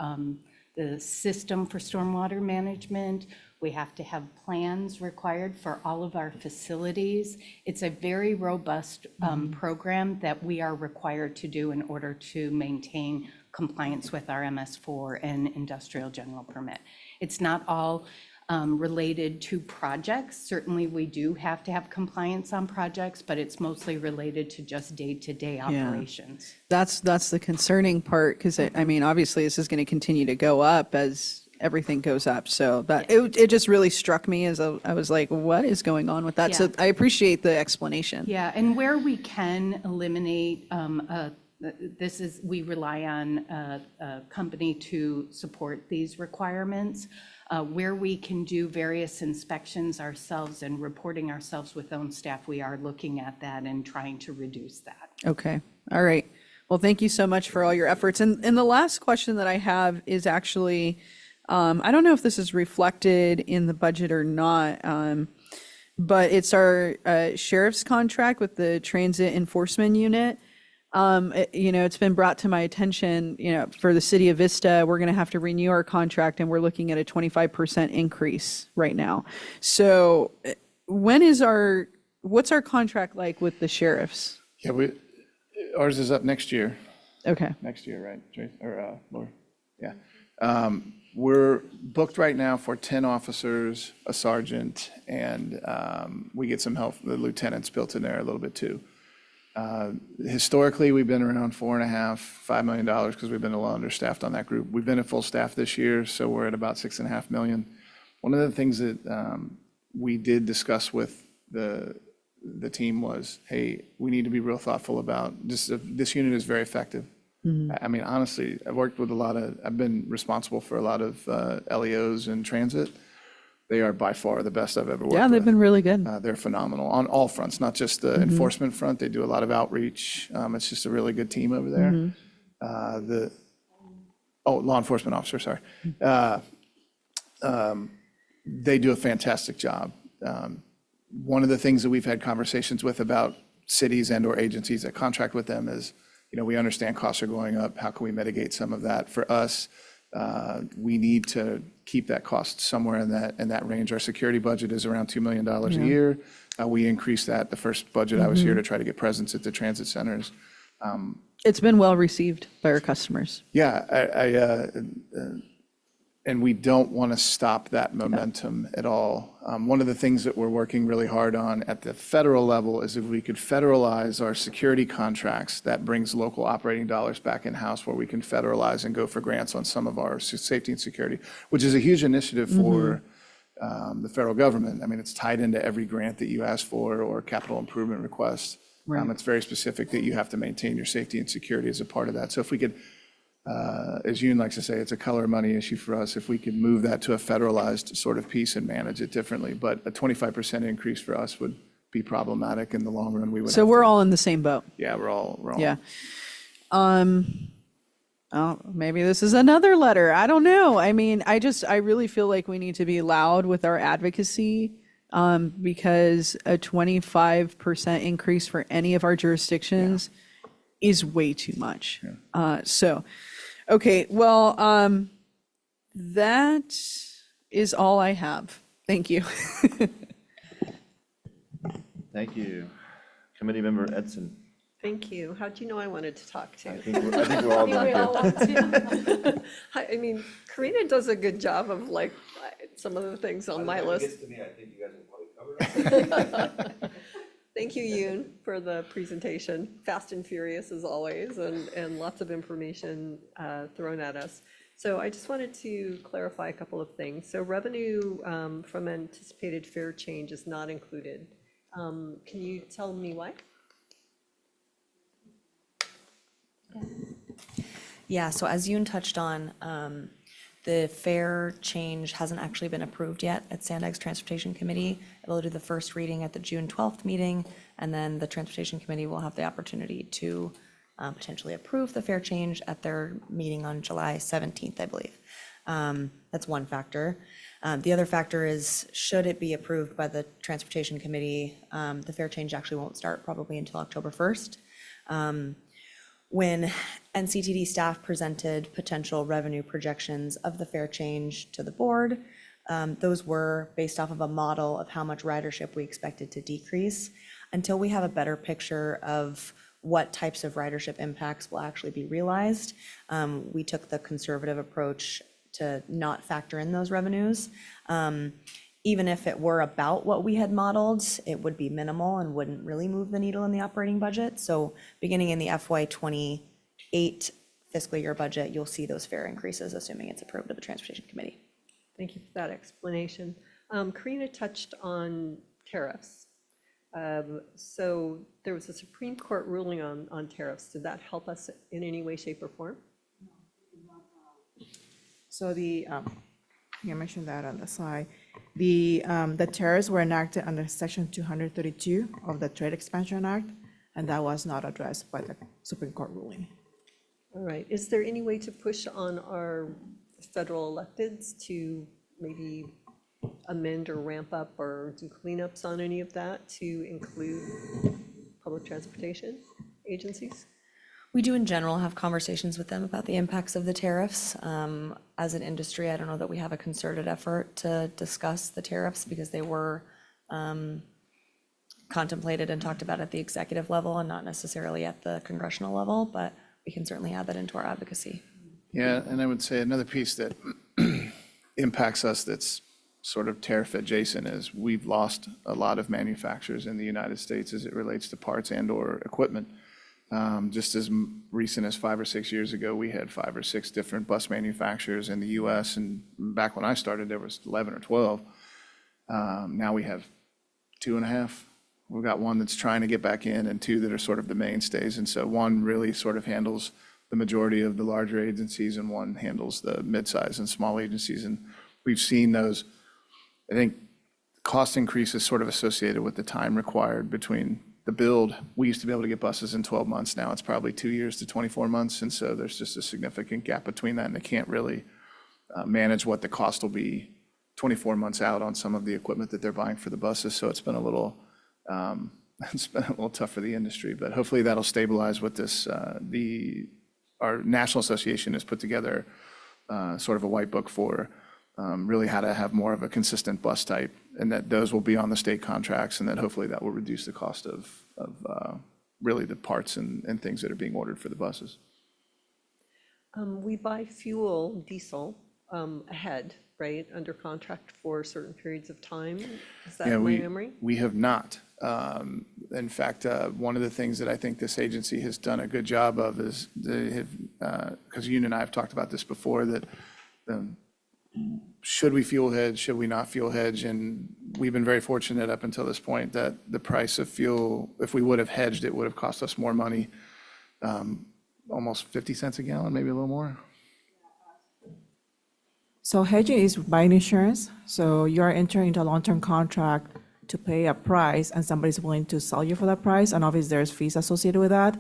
the system for stormwater management. We have to have plans required for all of our facilities. It's a very robust program that we are required to do in order to maintain compliance with our MS4 and industrial general permit. It's not all related to projects. Certainly, we do have to have compliance on projects, but it's mostly related to just day-to-day operations. That's the concerning part, because I mean, obviously, this is going to continue to go up as everything goes up. So that it just really struck me as I was like, what is going on with that? So Yeah. I appreciate the explanation. Yeah, and where we can eliminate, we rely on a company to support these requirements. Where we can do various inspections ourselves and reporting ourselves with own staff, we are looking at that and trying to reduce that. Okay. All right. Well, thank you so much for all your efforts. And the last question that I have is actually, I don't know if this is reflected in the budget or not, but it's our sheriff's contract with the Transit Enforcement Unit. It's been brought to my attention, for the city of Vista, we're going to have to renew our contract and we're looking at a 25% increase right now. So what's our contract like with the sheriffs? Yeah, ours is up next year. Okay. Next year, right, Tracy? Or Laura? Yeah. We're booked right now for 10 officers, a sergeant, and we get some help. The lieutenant's built in there a little bit too. Historically, we've been around $4.5 million because we've been a little understaffed on that group. We've been at full staff this year, so we're at about $6.5 million. One of the things that we did discuss with the team was, hey, we need to be real thoughtful about this. This unit is very effective. I mean, honestly, I've been responsible for a lot of LEOs in transit. They are by far the best I've ever worked with. Yeah, they've been really good. They're phenomenal on all fronts, not just the enforcement front. They do a lot of outreach. It's just a really good team over there. Law enforcement officer, sorry. They do a fantastic job. One of the things that we've had conversations with about cities and or agencies that contract with them is, we understand costs are going up. How can we mitigate some of that? For us, we need to keep that cost somewhere in that range. Our security budget is around $2 million a year. We increased that the first budget I was here to try to get presence at the transit centers. It's been well received by our customers. Yeah, and we don't want to stop that momentum at all. One of the things that we're working really hard on at the federal level is if we could federalize our security contracts, that brings local operating dollars back in-house where we can federalize and go for grants on some of our safety and security, which is a huge initiative for the federal government. I mean, it's tied into every grant that you ask for or capital improvement request. Right. It's very specific that you have to maintain your safety and security as a part of that. So if we could, as Yoon likes to say, it's a color money issue for us. If we could move that to a federalized sort of piece and manage it differently, but a 25% increase for us would be problematic in the long run. We would So have we're to- all in the same boat. Yeah, we're all. Yeah. Oh, maybe this is another letter. I don't know. I mean, I really feel like we need to be loud with our advocacy, because a 25% increase for any of our jurisdictions is way too much. Okay, well, that is all I have. Thank you. Thank you. Committee Member Edson. Thank you. How'd you know I wanted to talk to? I think we're all done here. I mean, Karina does a good job of like some of the things on my list. to me, I think you guys will probably cover it. Thank you, Yoon, for the presentation. Fast and furious as always, and lots of information thrown at us. So I just wanted to clarify a couple of things. So revenue from anticipated fare change is not included. Can you tell me why? Yeah, so as Yoon touched on, the fare change hasn't actually been approved yet at Sandag's Transportation Committee. It'll do the first reading at the June 12th meeting, and then the Transportation Committee will have the opportunity to potentially approve the fare change at their meeting on July 17th, I believe. That's one factor. The other factor is, should it be approved by the Transportation Committee, the fare change actually won't start probably until October 1st. When NCTD staff presented potential revenue projections of the fare change to the board, those were based off of a model of how much ridership we expected to decrease. Until we have a better picture of what types of ridership impacts will actually be realized, we took the conservative approach to not factor in those revenues. Even if it were about what we had modeled, it would be minimal and wouldn't really move the needle in the operating budget. So beginning in the FY28 fiscal year budget, you'll see those fare increases, assuming it's approved at the Transportation Committee. Thank you for that explanation. Karina touched on tariffs. So there was a Supreme Court ruling on tariffs. Did that help us in any way, shape, or form? So I mentioned that on the slide. The tariffs were enacted under Section 232 of the Trade Expansion Act, and that was not addressed by the Supreme Court ruling. All right. Is there any way to push on our federal electeds to maybe amend or ramp up or do cleanups on any of that to include public transportation agencies? We do in general have conversations with them about the impacts of the tariffs. As an industry, I don't know that we have a concerted effort to discuss the tariffs because they were contemplated and talked about at the executive level and not necessarily at the congressional level, but we can certainly add that into our advocacy. Yeah, and I would say another piece that impacts us that's sort of tariff adjacent is we've lost a lot of manufacturers in the United States as it relates to parts and/or equipment. Just as recent as 5 or 6 years ago, we had 5 or 6 different bus manufacturers in the US, and back when I started, there was 11 or 12. Now we have 2.5. We've got one that's trying to get back in and 2 that are sort of the mainstays. And so one really sort of handles the majority of the larger agencies and one handles the midsize and small agencies. And we've seen those, I think, cost increases sort of associated with the time required between the build. We used to be able to get buses in 12 months. Now it's probably 2 years to 24 months. And so there's just a significant gap between that, and they can't really manage what the cost will be 24 months out on some of the equipment that they're buying for the buses. So it's been a little tough for the industry, but hopefully that'll stabilize with this. Our national association has put together sort of a white book for really how to have more of a consistent bus type, and that those will be on the state contracts, and that hopefully that will reduce the cost of really the parts and things that are being ordered for the buses. We buy fuel, diesel, ahead, right, under contract for certain periods of time. Is that Yeah, my memory? we have not. In fact, one of the things that I think this agency has done a good job of is they have, because you and I have talked about this before, that should we fuel hedge, should we not fuel hedge? And we've been very fortunate up until this point that the price of fuel, if we would have hedged, it would have cost us more money, almost 50 cents a gallon, maybe a little more. So hedging is buying insurance. So you are entering into a long-term contract to pay a price and somebody's willing to sell you for that price, and obviously there's fees associated with that.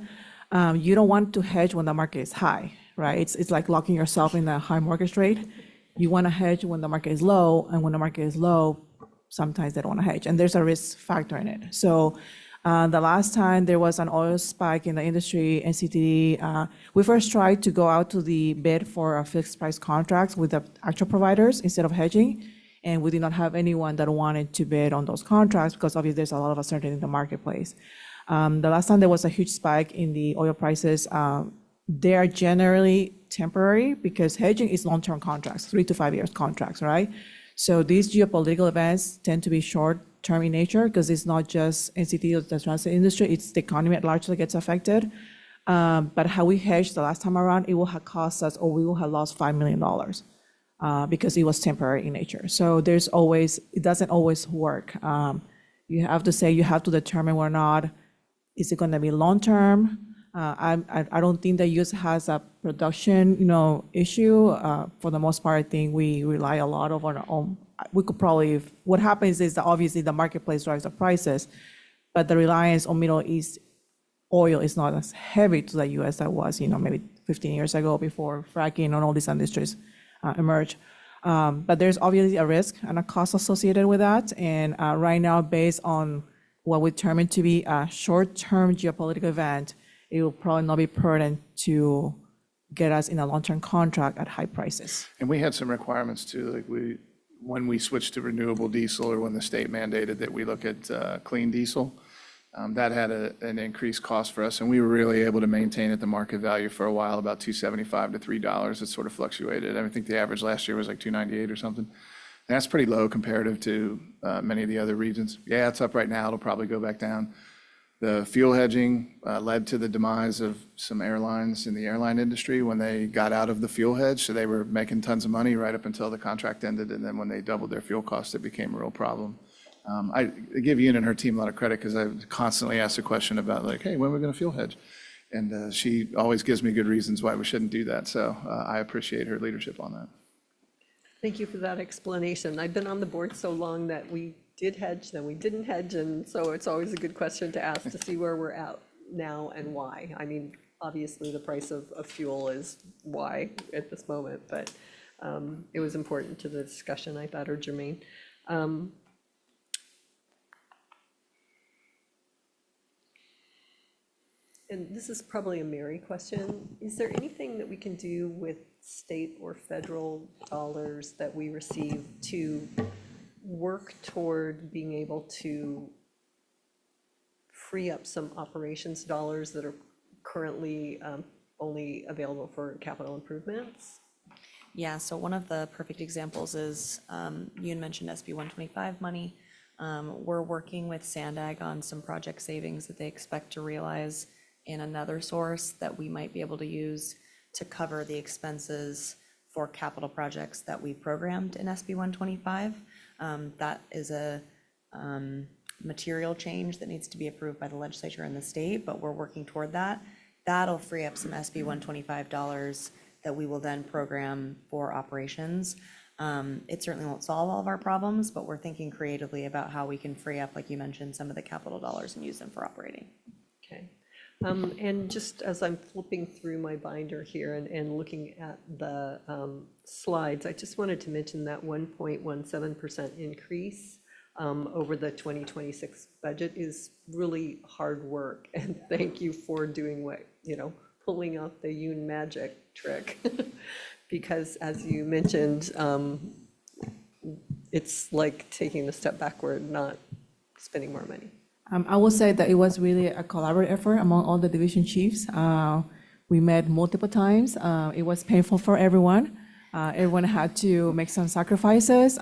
You don't want to hedge when the market is high, right? It's like locking yourself in a high mortgage rate. You want to hedge when the market is low, and when the market is low, sometimes they don't want to hedge, and there's a risk factor in it. So the last time there was an oil spike in the industry, NCTD, we first tried to go out to the bid for a fixed price contracts with the actual providers instead of hedging, and we did not have anyone that wanted to bid on those contracts because obviously there's a lot of uncertainty in the marketplace. The last time there was a huge spike in the oil prices, they are generally temporary because hedging is long-term contracts, 3 to 5 years contracts, right? So these geopolitical events tend to be short-term in nature because it's not just NCT or the transit industry, it's the economy at large that gets affected. But how we hedged the last time around, it will have cost us, or we will have lost $5 million because it was temporary in nature. So it doesn't always work. You have to determine whether or not, is it gonna be long-term? I don't think the U.S. has a production, issue. For the most part, I think we rely a lot on our own. We could probably, what happens is that obviously the marketplace drives the prices, but the reliance on Middle East oil is not as heavy to the U.S. that was, maybe 15 years ago before fracking and all these industries emerged. But there's obviously a risk and a cost associated with that. And right now, based on what we determine to be a short-term geopolitical event, it will probably not be prudent to get us in a long-term contract at high prices. And we had some requirements too, like when we switched to renewable diesel, or when the state mandated that we look at clean diesel, that had an increased cost for us, and we were really able to maintain at the market value for a while, about $2.75 to $3. It sort of fluctuated. I think the average last year was like $2.98 or something. And that's pretty low comparative to many of the other regions. Yeah, it's up right now. It'll probably go back down. The fuel hedging led to the demise of some airlines in the airline industry when they got out of the fuel hedge. So they were making tons of money right up until the contract ended. And then when they doubled their fuel costs, it became a real problem. I give Yoon and her team a lot of credit because I constantly ask the question about like, hey, when are we going to fuel hedge? And she always gives me good reasons why we shouldn't do that. So I appreciate her leadership on that. Thank you for that explanation. I've been on the board so long that we did hedge, then we didn't hedge, and so it's always a good question to ask to see where we're at now and why. I mean, obviously, the price of fuel is why at this moment, but it was important to the discussion, I thought, or germane. And this is probably a Mary question. Is there anything that we can do with state or federal dollars that we receive to work toward being able to free up some operations dollars that are currently only available for capital improvements? Yeah, so one of the perfect examples is, you mentioned SB 125 money. We're working with Sandag on some project savings that they expect to realize in another source that we might be able to use to cover the expenses for capital projects that we programmed in SB 125. That is a material change that needs to be approved by the legislature and the state, but we're working toward that. That'll free up some SB 125 dollars that we will then program for operations. It certainly won't solve all of our problems, but we're thinking creatively about how we can free up, like you mentioned, some of the capital dollars and use them for operating. Okay. And just as I'm flipping through my binder here and looking at the slides, I just wanted to mention that 1.17% increase over the 2026 budget is really hard work. And thank you for doing what, pulling out the Yoon magic trick. Because as you mentioned, it's like taking a step backward, not spending more money. I will say that it was really a collaborative effort among all the division chiefs. We met multiple times. It was painful for everyone. Everyone had to make some sacrifices.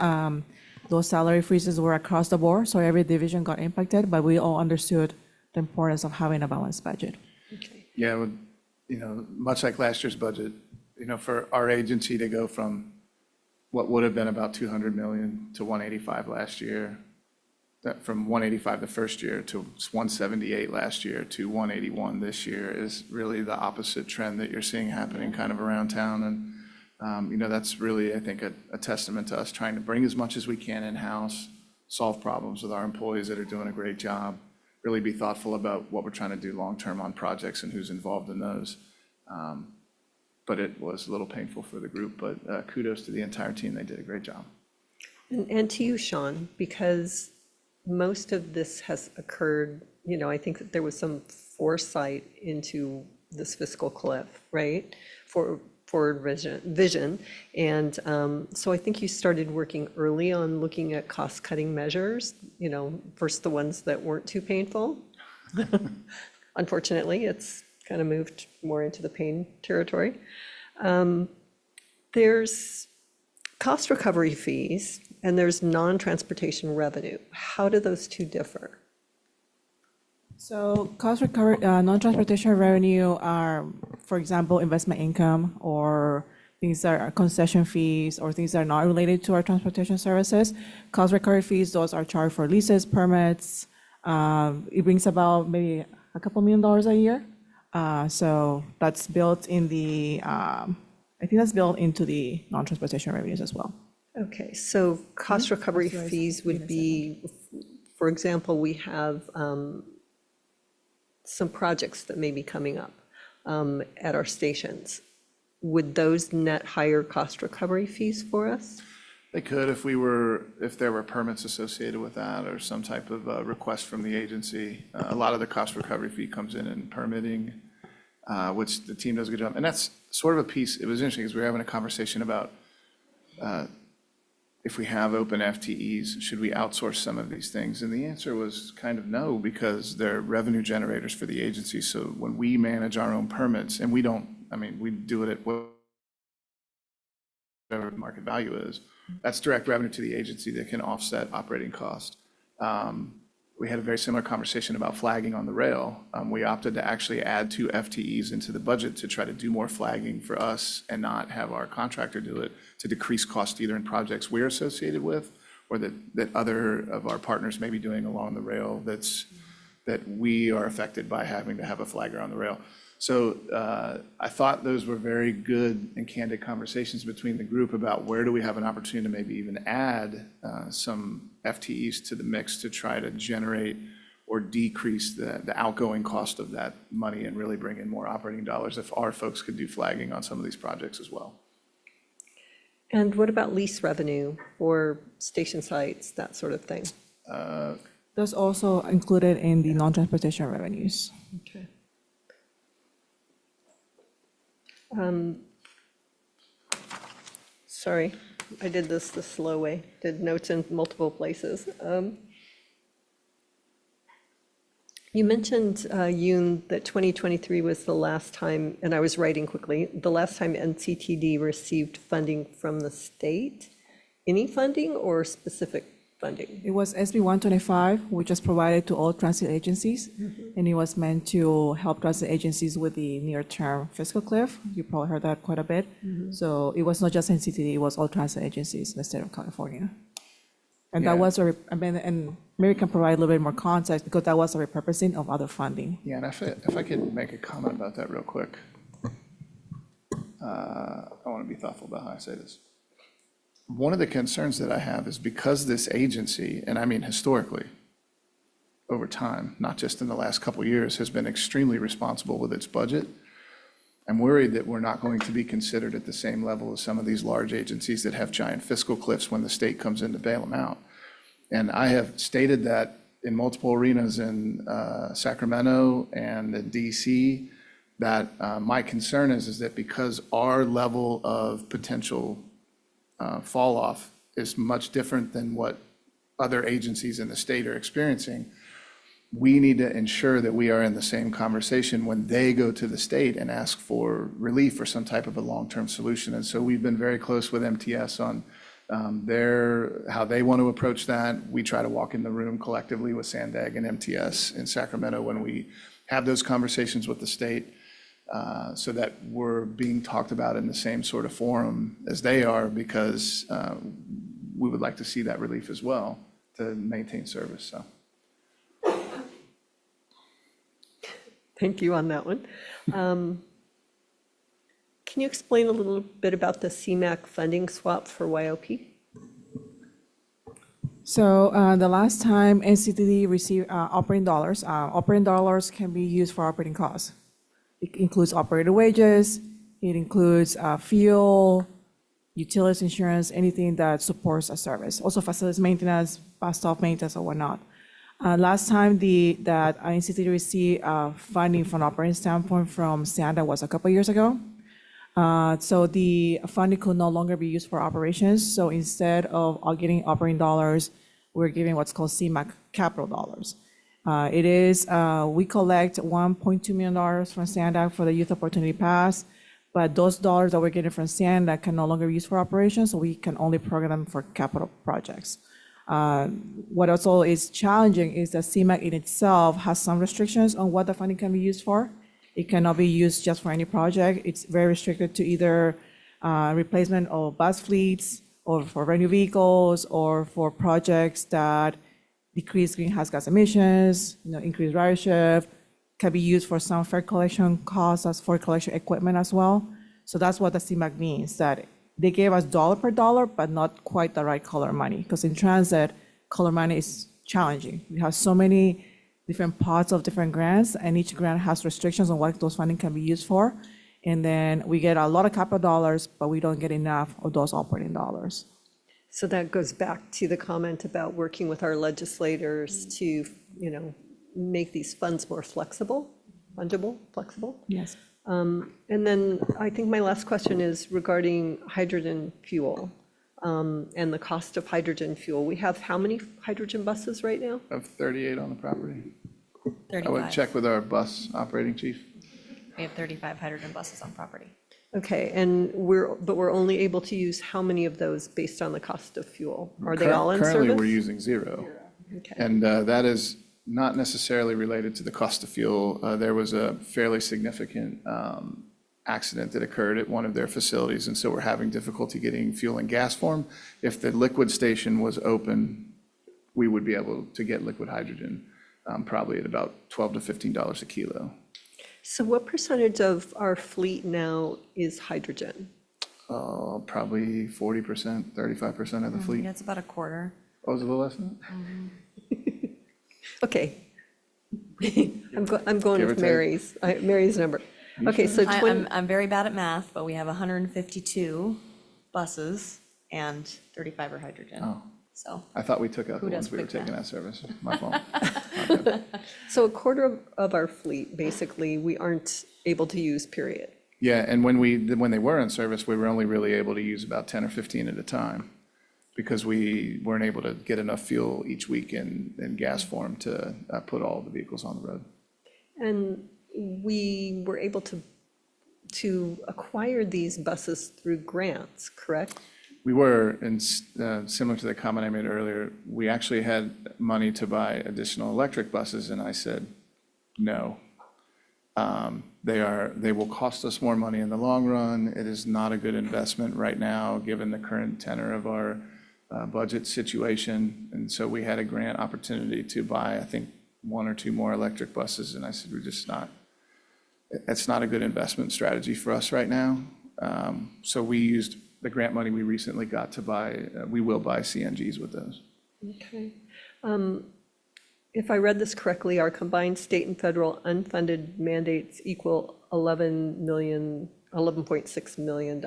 Those salary freezes were across the board, so every division got impacted, but we all understood the importance of having a balanced budget. Okay. Yeah, much like last year's budget, for our agency to go from what would have been about 200 million to 185 last year, that from 185 the first year to 178 last year to 181 this year is really the opposite trend that you're seeing happening kind of around town. And, that's really, I think, a testament to us trying to bring as much as we can in-house solve problems with our employees that are doing a great job, really be thoughtful about what we're trying to do long-term on projects and who's involved in those. But it was a little painful for the group, but kudos to the entire team. They did a great job. And to you, Sean, because most of this has occurred, I think that there was some foresight into this fiscal cliff, right? For forward vision. And so I think you started working early on looking at cost-cutting measures, first the ones that weren't too painful. Unfortunately, it's kind of moved more into the pain territory. There's cost recovery fees and there's non-transportation revenue. How do those two differ? So cost recovery, non-transportation revenue are, for example, investment income or things that are concession fees or things that are not related to our transportation services. Cost recovery fees, those are charged for leases, permits. It brings about maybe a couple $1 million a year. So that's built in the, I think that's built into the non-transportation revenues as well. Okay, so cost recovery fees would be, for example, we have some projects that may be coming up at our stations. Would those net higher cost recovery fees for us? They could if there were permits associated with that or some type of request from the agency. A lot of the cost recovery fee comes in permitting, which the team does a good job. And that's sort of a piece, it was interesting because we were having a conversation about if we have open FTEs, should we outsource some of these things? And the answer was kind of no, because they're revenue generators for the agency. So when we manage our own permits, and we do it at whatever the market value is, that's direct revenue to the agency that can offset operating cost. We had a very similar conversation about flagging on the rail. We opted to actually add 2 FTEs into the budget to try to do more flagging for us and not have our contractor do it, to decrease cost either in projects we're associated with or that other of our partners may be doing along the rail that we are affected by having to have a flagger on the rail. So I thought those were very good and candid conversations between the group about where do we have an opportunity to maybe even add some FTEs to the mix to try to generate or decrease the outgoing cost of that money and really bring in more operating dollars if our folks could do flagging on some of these projects as well. And what about lease revenue or station sites, that sort of thing? That's also included in the non-transportation revenues. Okay. Sorry, I did this the slow way, did notes in multiple places. You mentioned, Yoon, that 2023 was the last time, and I was writing quickly, the last time NCTD received funding from the state. Any funding or specific funding? It was SB 125, which was provided to all transit agencies, and it was meant to help transit agencies with the near-term fiscal cliff. You probably heard that quite a bit. So it was not just NCTD, it was all transit agencies in the state of California. And that was and Mary can provide a little bit more context because that was a repurposing of other funding. Yeah, and if I could make a comment about that real quick. I want to be thoughtful about how I say this. One of the concerns that I have is because this agency, and I mean historically, over time, not just in the last couple of years, has been extremely responsible with its budget, I'm worried that we're not going to be considered at the same level as some of these large agencies that have giant fiscal cliffs when the state comes in to bail them out. And I have stated that in multiple arenas in Sacramento and in DC, that my concern is that because our level of potential fall off is much different than what other agencies in the state are experiencing, we need to ensure that we are in the same conversation when they go to the state and ask for relief or some type of a long-term solution. And so we've been very close with MTS on how they want to approach that. We try to walk in the room collectively with Sandag and MTS in Sacramento when we have those conversations with the state, so that we're being talked about in the same sort of forum as they are, because we would like to see that relief as well to maintain service. So. Thank you on that one. Can you explain a little bit about the CMAQ funding swap for YOP? So the last time NCTD received operating dollars can be used for operating costs. It includes operator wages, it includes fuel, utilities, insurance, anything that supports a service. Also facilities maintenance, bus stop maintenance or whatnot. Last time that NCTD received funding from an operating standpoint from SANDA was a couple years ago. So the funding could no longer be used for operations. So instead of getting operating dollars, we're giving what's called CMAQ capital dollars. We collect $1.2 million from SANDA for the Youth Opportunity Pass, but those dollars that we're getting from SANDA can no longer be used for operations, so we can only program them for capital projects. What also is challenging is that CMAQ in itself has some restrictions on what the funding can be used for. It cannot be used just for any project. It's very restricted to either replacement of bus fleets or for revenue vehicles or for projects that decrease greenhouse gas emissions, increase ridership, can be used for some fare collection costs as for collection equipment as well. So that's what the CMAQ means, that they gave us dollar per dollar, but not quite the right color money. Because in transit, color money is challenging. We have so many different parts of different grants, and each grant has restrictions on what those funding can be used for. And then we get a lot of capital dollars, but we don't get enough of those operating dollars. So that goes back to the comment about working with our legislators to, make these funds more flexible, fungible, flexible. Yes. And then I think my last question is regarding hydrogen fuel and the cost of hydrogen fuel. We have how many hydrogen buses right now? Of 38 on the property. 35. I would check with our bus operating chief. We have 35 hydrogen buses on property. Okay, and we're only able to use how many of those based on the cost of fuel? Are they all in service? Currently, we're using 0. Okay. And that is not necessarily related to the cost of fuel. There was a fairly significant accident that occurred at one of their facilities, and so we're having difficulty getting fuel in gas form. If the liquid station was open, we would be able to get liquid hydrogen probably at about $12 to $15 a kilo. So what percentage of our fleet now is hydrogen? Probably 40%, 35% of the fleet. Yeah, it's about a quarter. Oh, is it a little less than that? Okay. I'm going Give or with take. Mary's number. Okay, so I'm very bad at math, but we have 152 buses and 35 are hydrogen. Oh. So I thought we took out the Who does ones we were quick taking math? out of service. My fault. So a quarter of our fleet, basically, we aren't able to use, period. Yeah, and when they were in service, we were only really able to use about 10 or 15 at a time because we weren't able to get enough fuel each week in gas form to put all the vehicles on the road. And we were able to acquire these buses through grants, correct? We were, and similar to the comment I made earlier, we actually had money to buy additional electric buses, and I said, no. They will cost us more money in the long run. It is not a good investment right now, given the current tenor of our budget situation. And so we had a grant opportunity to buy, I think, 1 or 2 more electric buses, and I said, it's not a good investment strategy for us right now. So we used the grant money we recently got to buy, we will buy CNGs with those. Okay. If I read this correctly, our combined state and federal unfunded mandates equal $11.6 million.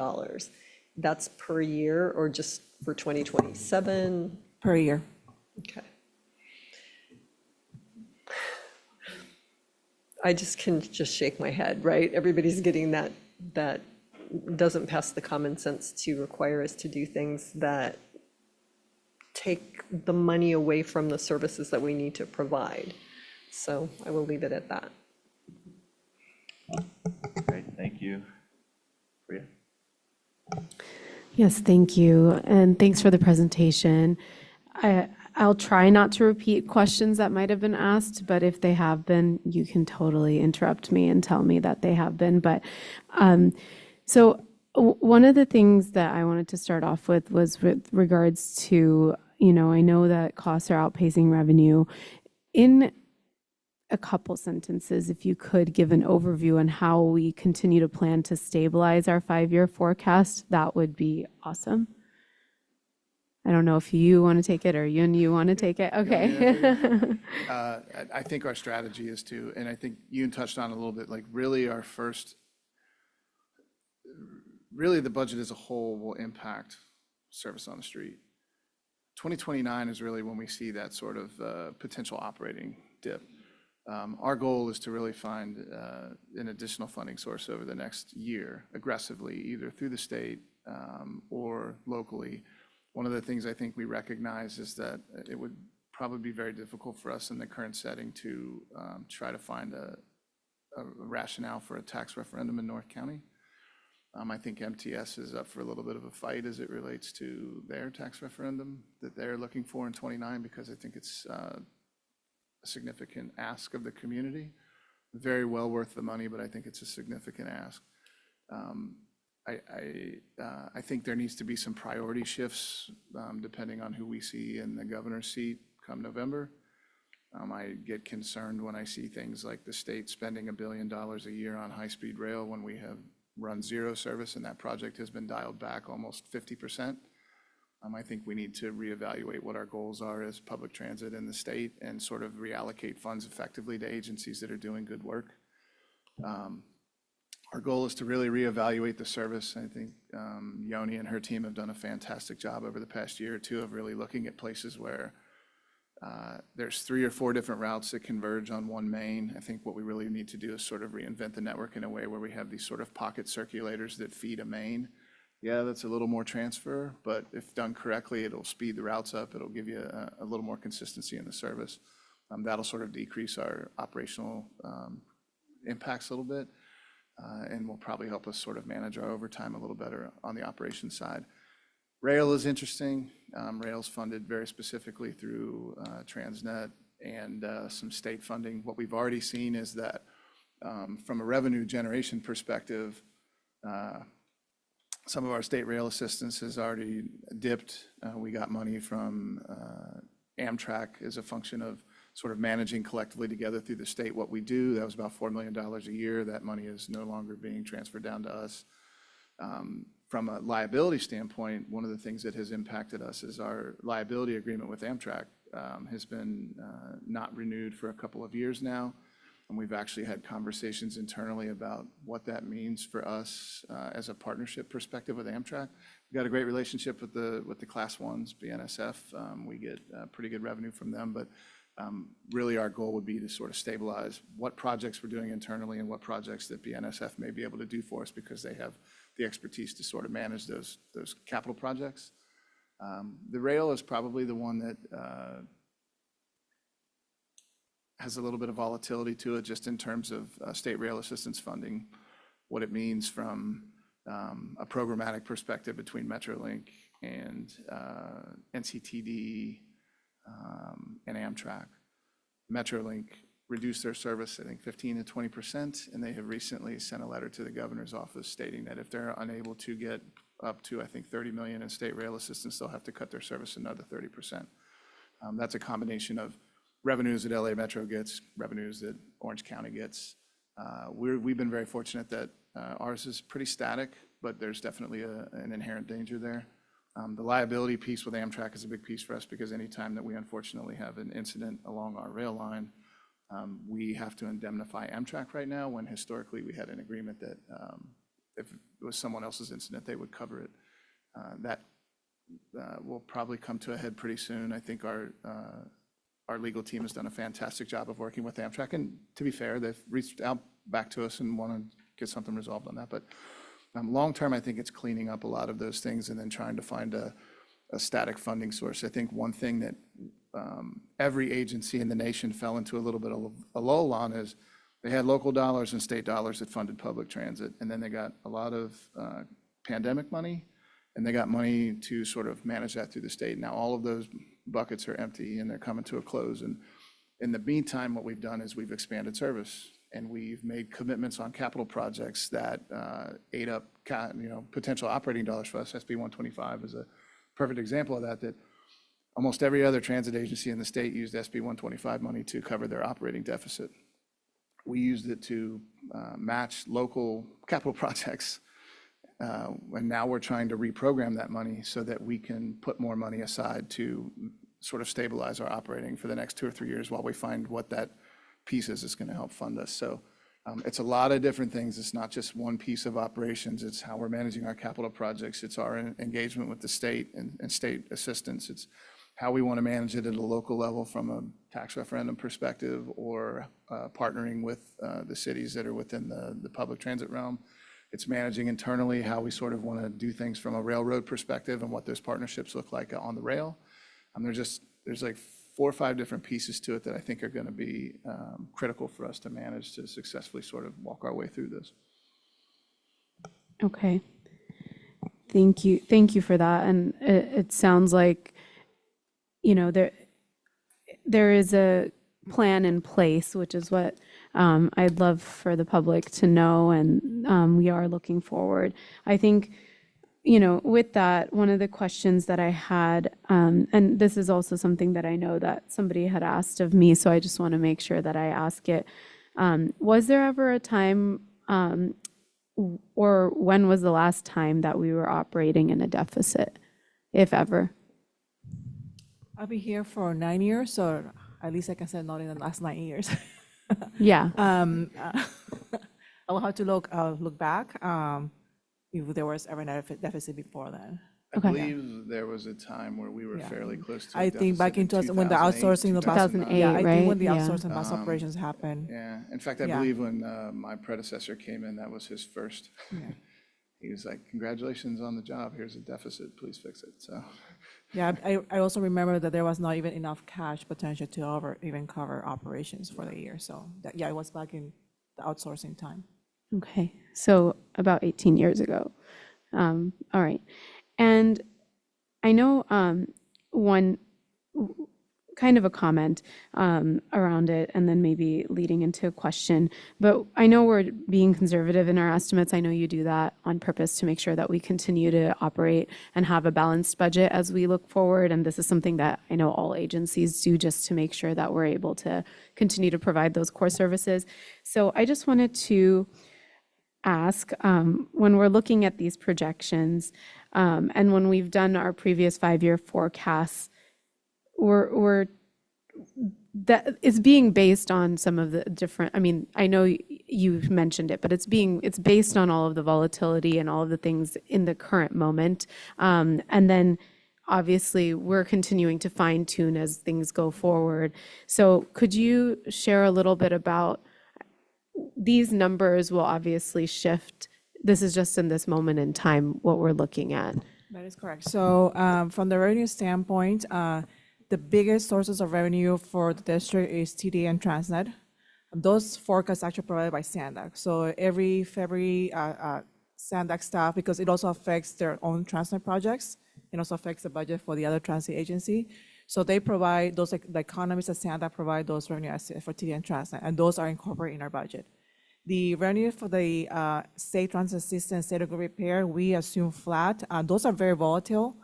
That's per year or just for 2027? Per year. Okay. I can shake my head, right? Everybody's getting that doesn't pass the common sense to require us to do things that take the money away from the services that we need to provide. So I will leave it at that. Great, thank you. Priya? Yes, thank you. And thanks for the presentation. I'll try not to repeat questions that might have been asked, but if they have been, you can totally interrupt me and tell me that they have been. But so one of the things that I wanted to start off with was with regards to, I know that costs are outpacing revenue. In a couple sentences, if you could give an overview on how we continue to plan to stabilize our 5-year forecast, that would be awesome. I don't know if you want to take it or you want to take it. Okay. I think our strategy is to, and I think you touched on it a little bit, like really really the budget as a whole will impact service on the street. 2029 is really when we see that sort of potential operating dip. Our goal is to really find an additional funding source over the next year aggressively, either through the state or locally. One of the things I think we recognize is that it would probably be very difficult for us in the current setting to try to find a rationale for a tax referendum in North County. I think MTS is up for a little bit of a fight as it relates to their tax referendum that they're looking for in 29, because I think it's a significant ask of the community. Very well worth the money, but I think it's a significant ask. I think there needs to be some priority shifts depending on who we see in the governor's seat come November. I get concerned when I see things like the state spending $1 billion a year on high-speed rail when we have run zero service and that project has been dialed back almost 50%. I think we need to reevaluate what our goals are as public transit in the state and sort of reallocate funds effectively to agencies that are doing good work. Our goal is to really reevaluate the service. I think Yoni and her team have done a fantastic job over the past year or two of really looking at places where there's 3 or 4 different routes that converge on one main. I think what we really need to do is sort of reinvent the network in a way where we have these sort of pocket circulators that feed a main. Yeah, that's a little more transfer, but if done correctly, it'll speed the routes up. It'll give you a little more consistency in the service. That'll sort of decrease our operational impacts a little bit, and will probably help us sort of manage our overtime a little better on the operations side. Rail is interesting. Rail's funded very specifically through Transnet and some state funding. What we've already seen is that from a revenue generation perspective, some of our state rail assistance has already dipped. We got money from Amtrak as a function of sort of managing collectively together through the state what we do. That was about $4 million a year. That money is no longer being transferred down to us. From a liability standpoint, one of the things that has impacted us is our liability agreement with Amtrak has been not renewed for a couple of years now. And we've actually had conversations internally about what that means for us as a partnership perspective with Amtrak. We've got a great relationship with the Class 1s, BNSF. We get pretty good revenue from them, but really our goal would be to sort of stabilize what projects we're doing internally and what projects that BNSF may be able to do for us because they have the expertise to sort of manage those capital projects. The rail is probably the one that has a little bit of volatility to it just in terms of state rail assistance funding, what it means from a programmatic perspective between Metrolink and NCTD and Amtrak. Metrolink reduced their service, I think 15 to 20%, and they have recently sent a letter to the governor's office stating that if they're unable to get up to, I think, 30 million in state rail assistance, they'll have to cut their service another 30%. That's a combination of revenues that LA Metro gets, revenues that Orange County gets. We've been very fortunate that ours is pretty static, but there's definitely an inherent danger there. The liability piece with Amtrak is a big piece for us because anytime that we unfortunately have an incident along our rail line, we have to indemnify Amtrak right now, when historically we had an agreement that if it was someone else's incident, they would cover it. That will probably come to a head pretty soon. I think our legal team has done a fantastic job of working with Amtrak, and to be fair, they've reached out back to us and want to get something resolved on that. But long-term, I think it's cleaning up a lot of those things and then trying to find a static funding source. I think one thing that every agency in the nation fell into a little bit of a lull on is they had local dollars and state dollars that funded public transit, and then they got a lot of pandemic money, and they got money to sort of manage that through the state. Now, all of those buckets are empty and they're coming to a close. And in the meantime, what we've done is we've expanded service and we've made commitments on capital projects that ate up potential operating dollars for us. SB 125 is a perfect example of that, that almost every other transit agency in the state used SB 125 money to cover their operating deficit. We used it to match local capital projects And now we're trying to reprogram that money so that we can put more money aside to sort of stabilize our operating for the next 2 or 3 years while we find what that piece is that's going to help fund us. So it's a lot of different things. It's not just one piece of operations. It's how we're managing our capital projects. It's our engagement with the state and state assistance. It's how we want to manage it at a local level from a tax referendum perspective, or partnering with the cities that are within the public transit realm. It's managing internally how we sort of want to do things from a railroad perspective and what those partnerships look like on the rail. There's like 4 or 5 different pieces to it that I think are going to be critical for us to manage to successfully sort of walk our way through this. Okay. Thank you. Thank you for that. And it sounds like, there is a plan in place, which is what I'd love for the public to know, and we are looking forward. I think, with that, one of the questions that I had, and this is also something that I know that somebody had asked of me, so I just want to make sure that I ask it. Was there ever a time, or when was the last time that we were operating in a deficit, if ever? I've been here for 9 years, so at least I can say not in the last 9 years. Yeah. I will have to look back if there was ever a deficit before then. I Okay. believe there was a time where we were fairly close to a I think back in deficit 2000, when the outsourcing, the bus, 2008, yeah, I think when the right? outsourcing bus operations happened. Yeah, in fact, I Yeah. believe when my predecessor came in, that was his first. He was like, "Congratulations on the job. Here's a deficit. Please fix it." So, Yeah, I also remember that there was not even enough cash potential to even cover operations for the year. So yeah, it was back in the outsourcing time. Okay, so about 18 years ago. All right. And I know one kind of a comment around it, and then maybe leading into a question. But I know we're being conservative in our estimates. I know you do that on purpose to make sure that we continue to operate and have a balanced budget as we look forward. And this is something that I know all agencies do, just to make sure that we're able to continue to provide those core services. So I just wanted to ask, when we're looking at these projections, and when we've done our previous 5-year forecasts, that is being based on some of the different, I mean, I know you mentioned it, but it's based on all of the volatility and all of the things in the current moment. And then obviously we're continuing to fine tune as things go forward. So could you share a little bit about, these numbers will obviously shift. This is just in this moment in time what we're looking at. That is correct. So from the revenue standpoint, the biggest sources of revenue for the district is TD and Transnet. Those forecasts are actually provided by SANDAC. So every February, SANDAC staff, because it also affects their own Transnet projects, it also affects the budget for the other transit agency. So they provide those, the economists at SANDAC provide those revenue estimates for TD and Transnet, and those are incorporated in our budget. The revenue for the state transit system, state of good repair, we assume flat. Those are very volatile.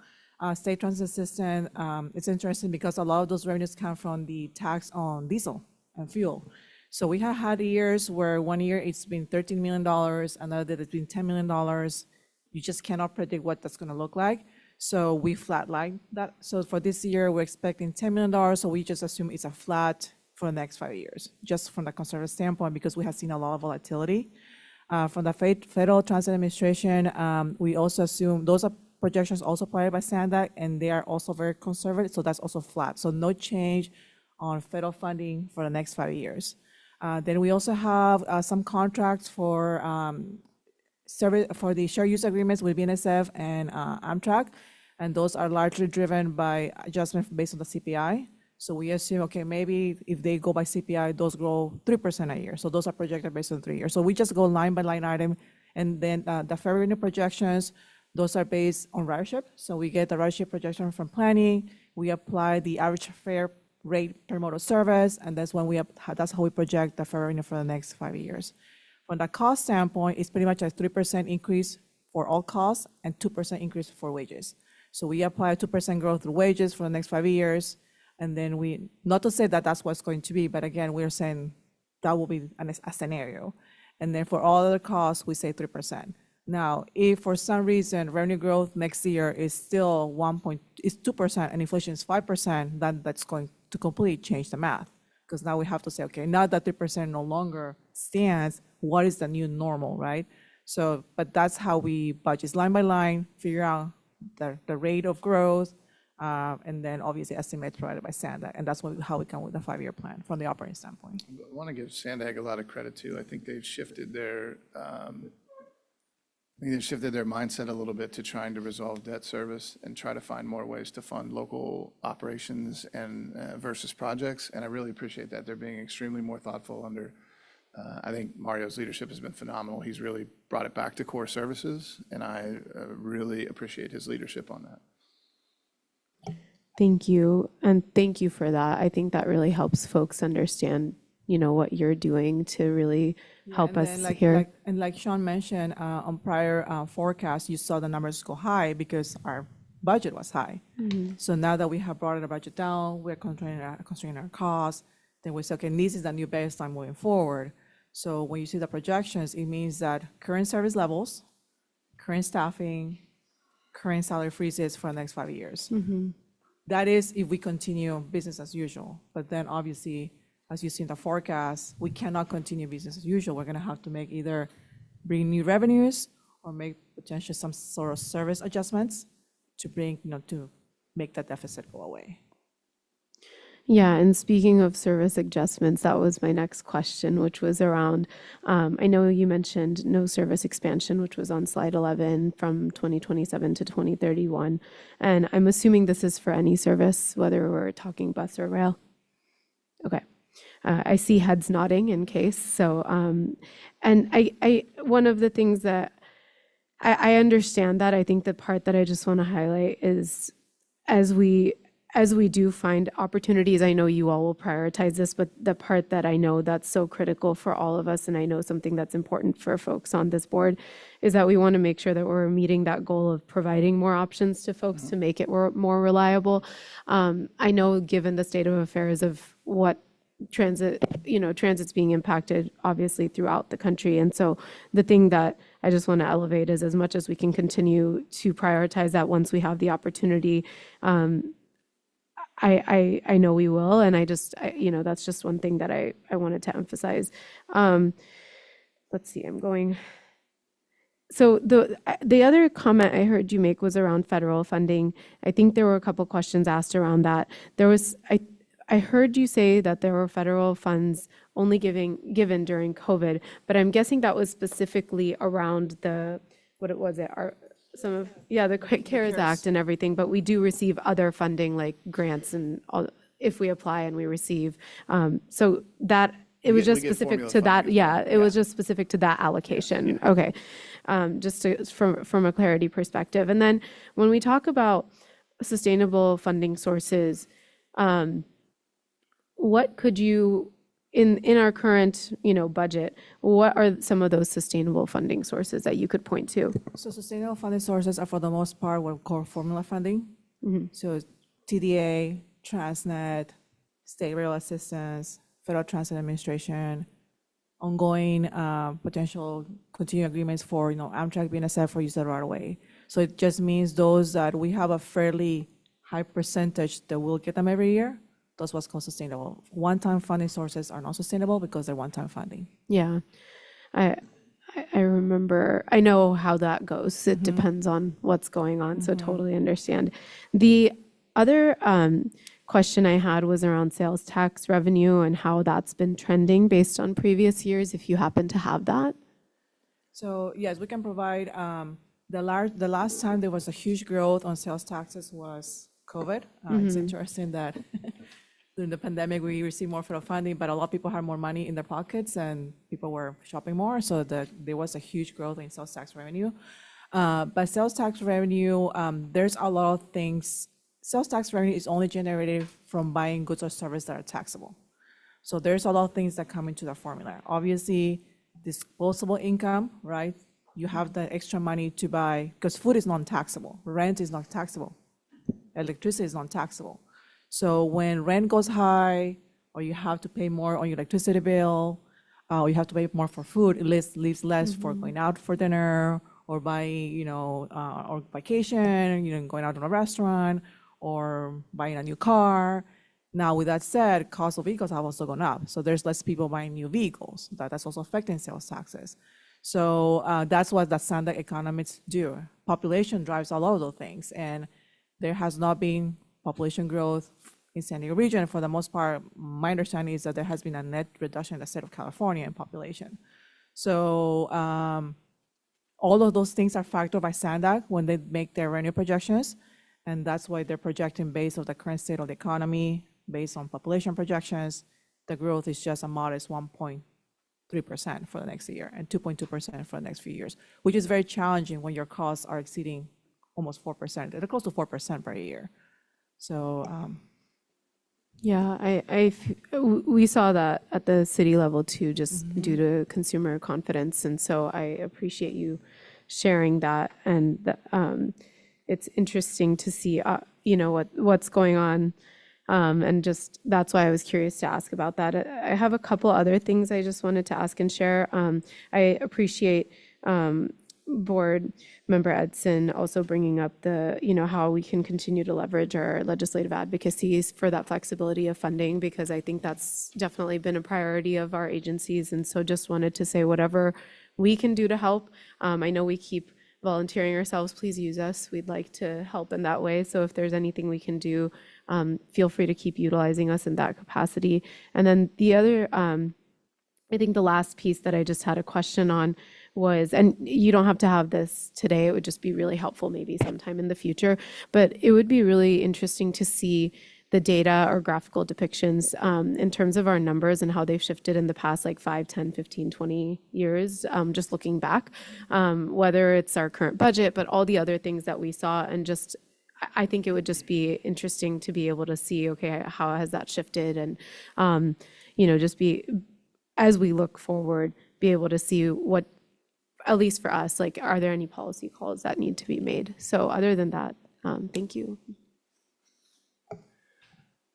State transit system, it's interesting because a lot of those revenues come from the tax on diesel and fuel. So we have had years where one year it's been $13 million, another it's been $10 million. You just cannot predict what that's gonna look like. So we flatline that. So for this year, we're expecting $10 million, so we just assume it's a flat for the next 5 years, just from the conservative standpoint, because we have seen a lot of volatility. From the Federal Transit Administration, we also assume those are projections also provided by SANDAC, and they are also very conservative, so that's also flat. So no change on federal funding for the next 5 years. Then we also have some contracts for service for the shared use agreements with BNSF and Amtrak, and those are largely driven by adjustment based on the CPI. So we assume, okay, maybe if they go by CPI, those grow 3% a year. So those are projected based on 3 years. So we just go line by line item, and then the fare revenue projections, those are based on ridership. So we get the ridership projection from planning. We apply the average fare rate per modal service, and that's when that's how we project the fare revenue for the next 5 years. From the cost standpoint, it's pretty much a 3% increase for all costs and 2% increase for wages. So we apply a 2% growth in wages for the next 5 years, and then not to say that that's what's going to be, but again, we're saying that will be a scenario. And then for all other costs, we say 3%. Now, if for some reason revenue growth next year is still 2% and inflation is 5%, then that's going to completely change the math. Because now we have to say, okay, now that 3% no longer stands, what is the new normal, right? So, but that's how we budget line by line, figure out the rate of growth, and then obviously estimates provided by Sanda. And that's how we come with the 5-year plan from the operating standpoint. I want to give Sandag a lot of credit too. I think they've shifted their mindset a little bit to trying to resolve debt service and try to find more ways to fund local operations and versus projects. And I really appreciate that. They're being extremely more thoughtful under, I think Mario's leadership has been phenomenal. He's really brought it back to core services, and I really appreciate his leadership on that. Thank you. And thank you for that. I think that really helps folks understand, what you're doing to really help us here. And like Sean mentioned, on prior forecasts, you saw the numbers go high because our budget was high. So now that we have brought the budget down, we're constraining our costs, then we say, okay, this is the new baseline moving forward. So when you see the projections, it means that current service levels, current staffing, current salary freezes for the next 5 years. That is if we continue business as usual. But then obviously, as you see in the forecast, we cannot continue business as usual. We're going to have to make either bring new revenues or make potentially some sort of service adjustments to bring, to make that deficit go away. Yeah, and speaking of service adjustments, that was my next question, which was around, I know you mentioned no service expansion, which was on slide 11 from 2027 to 2031. And I'm assuming this is for any service, whether we're talking bus or rail. Okay. I see heads nodding in case. So, and I one of the things that I understand that, I think the part that I just want to highlight is as we do find opportunities, I know you all will prioritize this, but the part that I know that's so critical for all of us, and I know something that's important for folks on this board, is that we want to make sure that we're meeting that goal of providing more options to folks to make it more reliable. I know given the state of affairs of what transit's being impacted obviously throughout the country. And so the thing that I just want to elevate is as much as we can continue to prioritize that once we have the opportunity, I know we will, and that's just one thing that I wanted to emphasize. Let's see, I'm going. So the other comment I heard you make was around federal funding. I think there were a couple questions asked around that. I heard you say that there were federal funds only given during COVID, but I'm guessing that was specifically around the CARES Act and everything, but we do receive other funding like grants and all, if we apply and we receive. So that it was just specific to that. It was just specific to that allocation. Yeah. Okay. Just from a clarity perspective. And then when we talk about sustainable funding sources, what could you, in our current, budget, what are some of those sustainable funding sources that you could point to? So sustainable funding sources are for the most part what we call formula funding. So TDA, Transnet, state rail assistance, Federal Transit Administration, ongoing potential continuing agreements for Amtrak, BNSF for use of right away. So it just means those that we have a fairly high percentage that will get them every year. That's what's called sustainable. One-time funding sources are not sustainable because they're one-time funding. Yeah, I remember. I know how that goes. It depends on what's going on, so totally understand. The other question I had was around sales tax revenue and how that's been trending based on previous years, if you happen to have that. So yes, we can provide. The last time there was a huge growth on sales taxes was COVID. It's interesting that during the pandemic, we received more federal funding, but a lot of people had more money in their pockets and people were shopping more. So there was a huge growth in sales tax revenue. But sales tax revenue, there's a lot of things. Sales tax revenue is only generated from buying goods or services that are taxable. So there's a lot of things that come into the formula. Obviously, disposable income, right? You have the extra money to buy, because food is non-taxable, rent is not taxable, electricity is non-taxable. So when rent goes high, or you have to pay more on your electricity bill, or you have to pay more for food, it leaves less for going out for dinner, or buying, or vacation, going out to a restaurant, or buying a new car. Now, with that said, cost of vehicles have also gone up. So there's less people buying new vehicles. That's also affecting sales taxes. So that's what the standard economists do. Population drives a lot of those things. And there has not been population growth in San Diego region. For the most part, my understanding is that there has been a net reduction in the state of California in population. So all of those things are factored by SANDAG when they make their revenue projections. And that's why they're projecting based on the current state of the economy, based on population projections, the growth is just a modest 1.3% for the next year and 2.2% for the next few years, which is very challenging when your costs are exceeding almost 4%. They're close to 4% per year. So, Yeah, we saw that at the city level too, just due to consumer confidence. And so I appreciate you sharing that. And it's interesting to see, what's going on. And just that's why I was curious to ask about that. I have a couple other things I just wanted to ask and share. I appreciate Board Member Edson also bringing up how we can continue to leverage our legislative advocacies for that flexibility of funding, because I think that's definitely been a priority of our agencies. And so just wanted to say whatever we can do to help. I know we keep volunteering ourselves, please use us. We'd like to help in that way. So if there's anything we can do, feel free to keep utilizing us in that capacity. And then the other, I think the last piece that I just had a question on was, and you don't have to have this today, it would just be really helpful maybe sometime in the future, but it would be really interesting to see the data or graphical depictions in terms of our numbers and how they've shifted in the past 5, 10, 15, 20 years, just looking back, whether it's our current budget, but all the other things that we saw. And just, I think it would just be interesting to be able to see, okay, how has that shifted? And, just be, as we look forward, be able to see what, at least for us, are there any policy calls that need to be made? So other than that, thank you.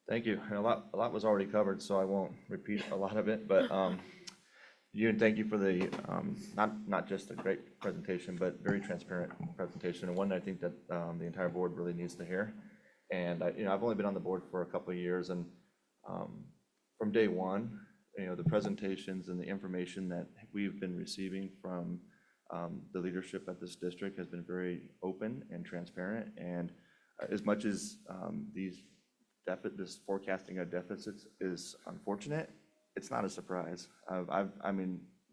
Thank you. And a lot was already covered, so I won't repeat a lot of it, but thank you for the, not just a great presentation, but very transparent presentation, and one I think that the entire board really needs to hear. And I've only been on the board for a couple of years, and from day one, the presentations and the information that we've been receiving from the leadership at this district has been very open and transparent. And as much as this forecasting of deficits is unfortunate, it's not a surprise.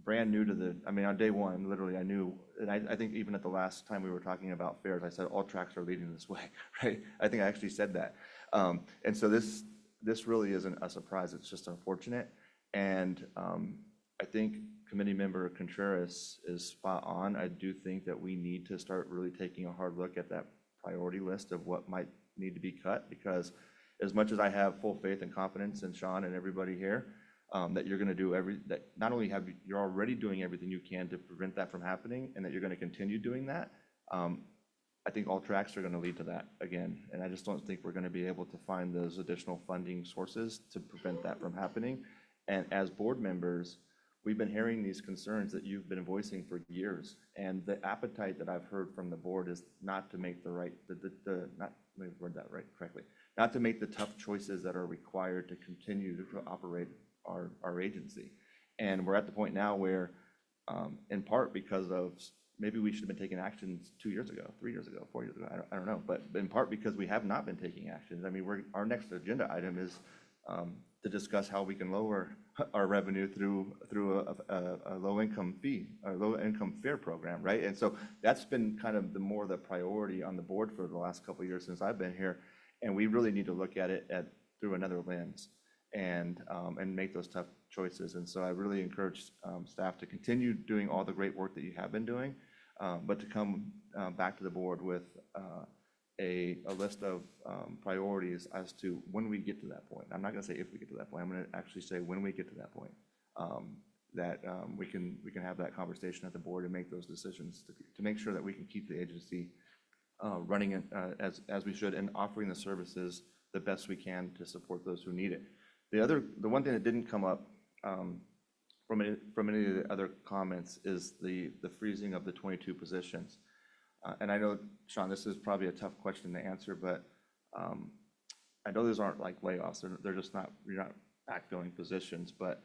Brand new to on day one, literally I knew, and I think even at the last time we were talking about fares, I said all tracks are leading this way, right? I think I actually said that. And so this really isn't a surprise, it's just unfortunate. And I think Committee Member Contreras is spot on. I do think that we need to start really taking a hard look at that priority list of what might need to be cut, because as much as I have full faith and confidence in Sean and everybody here, that you're going to do that not only you're already doing everything you can to prevent that from happening, and that you're going to continue doing that, I think all tracks are going to lead to that again. And I just don't think we're going to be able to find those additional funding sources to prevent that from happening. And as board members, we've been hearing these concerns that you've been voicing for years, and the appetite that I've heard from the board is not to make not to make the tough choices that are required to continue to operate our agency. And we're at the point now where, in part because of, maybe we should have been taking actions 2 years ago, 3 years ago, 4 years ago, I don't know, but in part because we have not been taking actions. Our next agenda item is to discuss how we can lower our revenue through a low-income fee, or low-income fare program, right? And so that's been kind of the priority on the board for the last couple of years since I've been here, and we really need to look at it through another lens and make those tough choices. And so I really encourage staff to continue doing all the great work that you have been doing, but to come back to the board with a list of priorities as to when we get to that point. I'm not going to say if we get to that point. I'm going to actually say when we get to that point, that we can have that conversation at the board and make those decisions to make sure that we can keep the agency running it as we should, and offering the services the best we can to support those who need it. The one thing that didn't come up from any of the other comments is the freezing of the 22 positions. And I know, Sean, this is probably a tough question to answer, but I know these aren't like layoffs. They're just not, you're not backfilling positions, but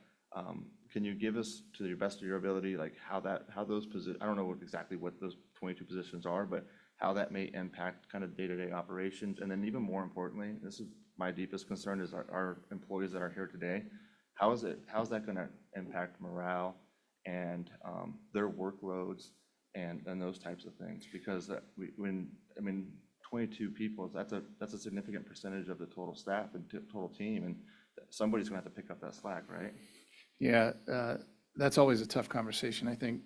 can you give us, to the best of your ability, like how those positions, I don't know exactly what those 22 positions are, but how that may impact kind of day-to-day operations? And then even more importantly, this is my deepest concern, is our employees that are here today. How's that going to impact morale and their workloads and those types of things? Because 22 people, that's a significant percentage of the total staff and total team, and somebody's going to have to pick up that slack, right? Yeah, that's always a tough conversation. I think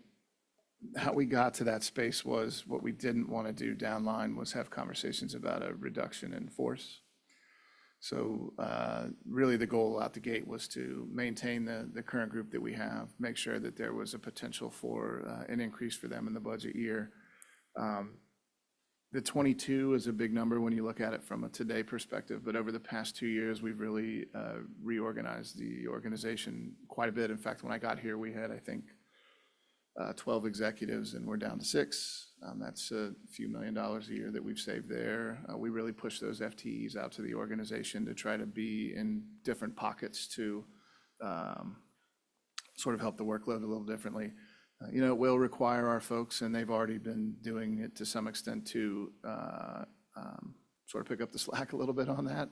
how we got to that space was, what we didn't want to do downline was have conversations about a reduction in force. So really the goal out the gate was to maintain the current group that we have, make sure that there was a potential for an increase for them in the budget year. The 22 is a big number when you look at it from a today perspective, but over the past 2 years, we've really reorganized the organization quite a bit. In fact, when I got here, we had, I think, 12 executives, and we're down to 6. That's a few $1 million a year that we've saved there. We really push those FTEs out to the organization to try to be in different pockets to sort of help the workload a little differently. It will require our folks, and they've already been doing it to some extent, to sort of pick up the slack a little bit on that.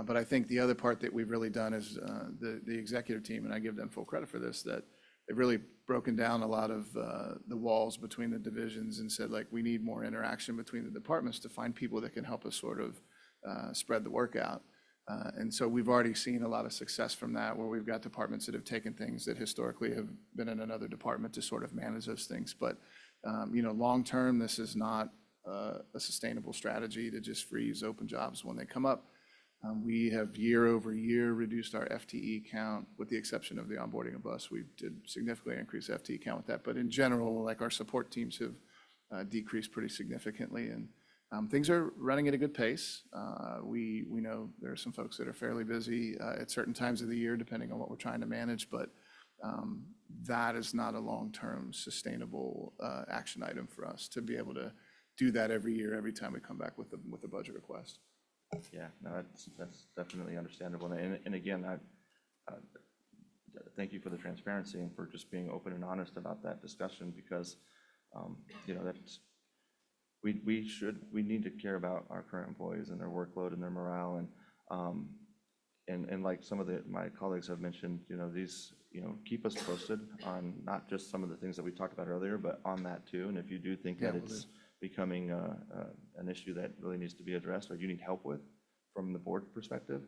But I think the other part that we've really done is the executive team, and I give them full credit for this, that they've really broken down a lot of the walls between the divisions and said, like, we need more interaction between the departments to find people that can help us sort of spread the work out. And so we've already seen a lot of success from that, where we've got departments that have taken things that historically have been in another department to sort of manage those things. But, long term, this is not a sustainable strategy to just freeze open jobs when they come up. We have year over year reduced our FTE count, with the exception of the onboarding of us. We did significantly increase FTE count with that. But in general, like, our support teams have decreased pretty significantly, and things are running at a good pace. We know there are some folks that are fairly busy at certain times of the year, depending on what we're trying to manage, but that is not a long-term sustainable action item for us to be able to do that every year, every time we come back with a budget request. Yeah, no, that's definitely understandable. And again, thank you for the transparency and for just being open and honest about that discussion, because that's, we need to care about our current employees and their workload and their morale, and like some of my colleagues have mentioned, these, keep us posted on not just some of the things that we talked about earlier, but on that too. And if you do think that it's becoming an issue that really needs to be addressed, or you need help with from the board perspective,